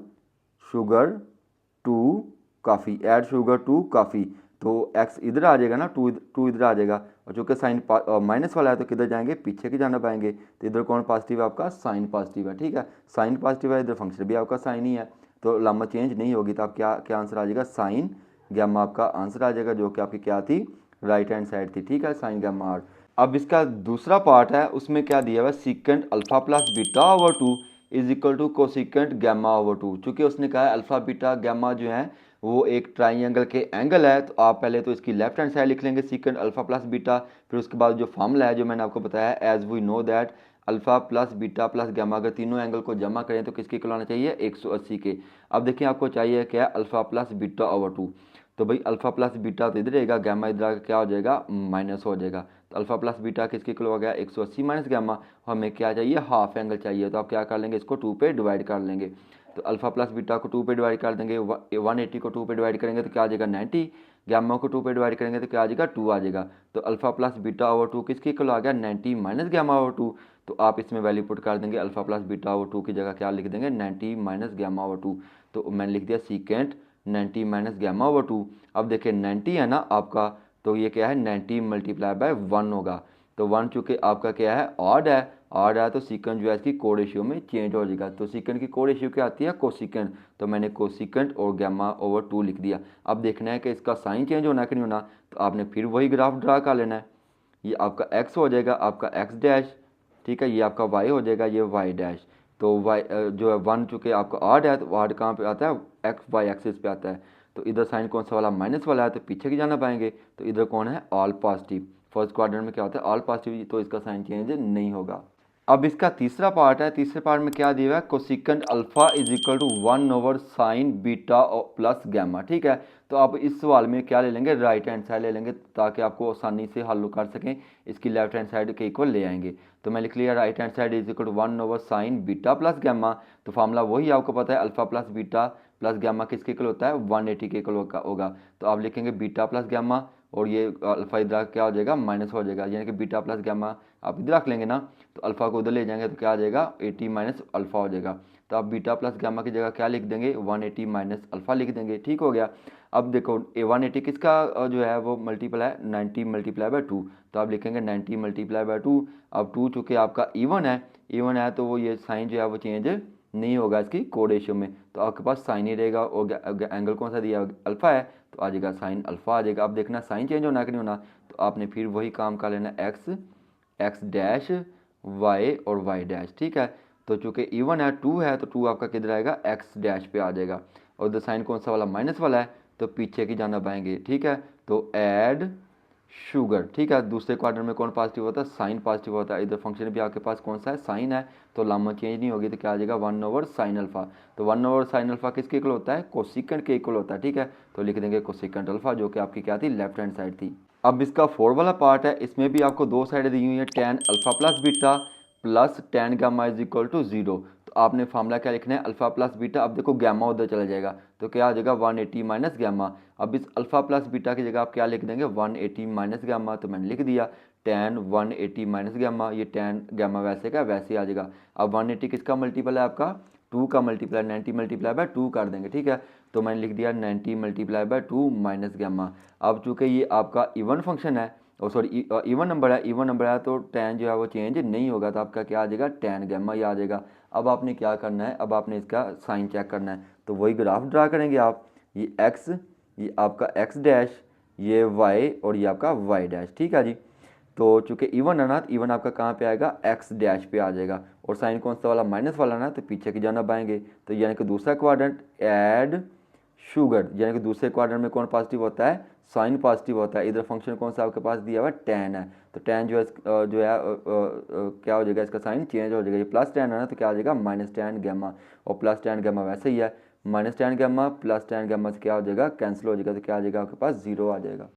शुगर टू काफ़ी, ऐड शुगर टू काफ़ी। तो एक्स इधर आ जाएगा ना, टू इधर आ जाएगा, और चूँकि साइन माइनस वाला है तो किधर जाएंगे पीछे की जाना पाएंगे। तो इधर कौन पॉजिटिव है आपका साइन पॉजिटिव है। ठीक है, साइन पॉजिटिव है, इधर फंक्शन भी आपका साइन ही है, तो लामा चेंज नहीं होगी। तो आप क्या क्या आंसर आ जाएगा साइन गैमा आपका आंसर आ जाएगा, जो कि आपकी क्या थी राइट हैंड साइड थी। ठीक है, साइन गैमा आर। अब इसका दूसरा पार्ट है, उसमें क्या दिया हुआ है secant alpha plus beta over 2 is equal to cosecant gamma over 2। चूंकि उसने कहा है अल्फा बीटा गैमा जो है वो एक ट्राइंगल के एंगल है, तो आप पहले तो इसकी लेफ्ट हैंड साइड लिख लेंगे सीकेंट अल्फा प्लस बीटा। फिर उसके बाद जो फॉर्मूला है जो मैंने आपको बताया as we know that alpha plus beta plus gamma, अगर तीनों एंगल को जमा करें तो किसके इक्वल आना चाहिए 180 के। अब देखिए आपको चाहिए क्या अल्फा प्लस बीटा ओवर 2, तो भाई अल्फा प्लस बीटा तो इधर रहेगा, गैमा इधर आकर क्या हो जाएगा माइनस हो जाएगा। तो अल्फा प्लस बीटा किसके इक्वल हो गया 180 माइनस गैमा। हमें क्या चाहिए हाफ एंगल चाहिए, तो आप क्या कर लेंगे इसको 2 पे डिवाइड कर लेंगे। तो अल्फा प्लस बीटा को 2 पे डिवाइड कर देंगे, 180 को 2 पे डिवाइड करेंगे तो क्या आ जाएगा 90, गैमा को 2 पे डिवाइड करेंगे तो क्या आ जाएगा 2 आ जाएगा। तो अल्फा प्लस बीटा ओवर 2 किसके इक्वल आ गया 90 माइनस गैमा ओवर 2। तो आप इसमें वैल्यू पुट कर देंगे अल्फा प्लस बीटा ओवर 2 की जगह क्या लिख देंगे 90 माइनस गैमा ओवर 2। तो मैंने लिख दिया सीकेंट 90 माइनस गैमा ओवर 2। अब देखिए 90 है ना आपका, तो ये क्या है 90 मल्टीप्लाई बाय 1 होगा। तो 1 चूँकि आपका क्या है ऑड है तो सीकेंट जो है इसकी कोड रेशियो में चेंज हो जाएगा। तो सीकेंट की कोड रेशियो क्या आती है कोसिकेंट, तो मैंने कोसिकेंट और गैमा ओवर 2 लिख दिया। अब देखना है कि इसका साइन चेंज होना है कि नहीं होना, तो आपने फिर वही ग्राफ ड्रा कर लेना है। ये आपका एक्स हो जाएगा आपका एक्स डैश, ठीक है, ये आपका वाई हो जाएगा ये वाई डैश। तो वाई जो है 1 चूँकि आपका ऑड है तो ऑड कहाँ पे आता है एक्स वाई एक्सिस पे आता है। तो इधर साइन कौन सा वाला माइनस वाला है तो पीछे की जाना पाएंगे, तो इधर कौन है ऑल पॉजिटिव। फर्स्ट क्वाड्रेंट में क्या होता है ऑल पॉजिटिव, तो इसका साइन चेंज नहीं होगा। अब इसका तीसरा पार्ट है, तीसरे पार्ट में क्या दिया हुआ है, cosecant alpha is equal to 1/sin beta plus gamma. ठीक है, तो आप इस सवाल में क्या ले लेंगे, राइट हैंड साइड ले लेंगे ताकि आपको आसानी से हल कर सकें, इसकी लेफ्ट हैंड साइड के इक्वल ले आएंगे। तो मैं लिख लिया right hand side is equal to 1/sin beta plus gamma. तो फार्मूला वही आपको पता है, alpha plus beta plus gamma किसके इक्वल होता है, 180 के इक्वल होगा। तो आप लिखेंगे बीटा प्लस गैमा, और ये अल्फा इधर क्या हो जाएगा, माइनस हो जाएगा, यानी कि बीटा प्लस गैमा आप इधर रख लेंगे ना, तो अल्फा को उधर ले जाएंगे तो क्या आ जाएगा, 80 माइनस अल्फा हो जाएगा। तो आप बीटा प्लस गामा की जगह क्या लिख देंगे, 180 माइनस अल्फा लिख देंगे। ठीक हो गया। अब देखो 180 किसका जो है वो मल्टीपल है, 90 मल्टीप्लाई बाय 2। तो आप लिखेंगे 90 मल्टीप्लाई बाय 2। अब 2 चूँकि आपका इवन है तो वो ये साइन जो है वो चेंज नहीं होगा इसकी कोड रेशियो में, तो आपके पास साइन ही रहेगा। और एंगल कौन सा दिया, अल्फा है, तो आ जाएगा साइन अल्फा आ जाएगा। अब देखना साइन चेंज होना कि नहीं होना, तो आपने फिर वही काम कर लेना, एक्स डैश वाई और वाई डैश। ठीक है, तो चूंकि इवन है, 2 है, तो 2 आपका किधर आएगा, एक्स डैश पे आ जाएगा। और उधर साइन कौन सा वाला, माइनस वाला है, तो पीछे की जाना आएंगे। ठीक है, तो ऐड शुगर। ठीक है, दूसरे क्वार्टर में कौन पॉजिटिव होता है, साइन पॉजिटिव होता है। इधर फंक्शन भी आपके पास कौन सा है, साइन है, तो लामा चेंज नहीं होगी, तो क्या आ जाएगा, 1/sin अल्फा। तो 1/sin अल्फा किसके इक्वल होता है, कोसिकेंट के इक्वल होता है। ठीक है, तो लिख देंगे कोसिकेंट अल्फा, जो कि आपकी क्या थी, लेफ्ट हैंड साइड थी। अब इसका 4 वाला पार्ट है, इसमें भी आपको दो साइडें दी हुई है, tan alpha plus beta plus tan gamma is equal to 0। तो आपने फार्मूला क्या लिखना है, अल्फा प्लस बीटा। अब देखो गैमा उधर चला जाएगा, तो क्या आ जाएगा, 180 माइनस गैमा। अब इस अल्फा प्लस बीटा की जगह आप क्या लिख देंगे, 180 माइनस गैमा। तो मैंने लिख दिया tan 180 माइनस गैमा, ये tan गैमा वैसे का वैसे आ जाएगा। अब 180 किसका मल्टीपल है आपका, 2 का मल्टीप्लाई, 90 मल्टीप्लाई बाय 2 कर देंगे। ठीक है, तो मैंने लिख दिया 90 मल्टीप्लाई बाय 2 माइनस गैमा। अब चूँकि ये आपका इवन फंक्शन है, और सॉरी इवन नंबर है, तो tan जो है वो चेंज नहीं होगा, तो आपका क्या आ जाएगा, tan गैमा ही आ जाएगा। अब आपने क्या करना है, अब आपने इसका साइन चेक करना है, तो वही ग्राफ ड्रा करेंगे आप, ये x, ये आपका x डैश, ये y, और ये आपका y डैश। ठीक है जी, तो चूंकि इवन है ना, तो इवन आपका कहाँ पे आएगा, x डैश पे आ जाएगा। और साइन कौन सा वाला, माइनस वाला ना, तो पीछे की जाना आएंगे। तो यानी कि दूसरा क्वाड्रेंट ऐड शुगर, यानी कि दूसरे क्वाड्रेंट में कौन पॉजिटिव होता है, साइन पॉजिटिव होता है। इधर फंक्शन कौन सा आपके पास दिया हुआ है, tan है, तो tan जो है क्या हो जाएगा, इसका साइन चेंज हो जाएगा। ये प्लस tan है ना, तो क्या आ जाएगा, माइनस tan गैमा। और प्लस tan गैमा वैसे ही है, minus tan gamma plus tan gamma से क्या हो जाएगा, कैंसिल हो जाएगा, तो क्या आ जाएगा आपके पास, 0 आ जाएगा।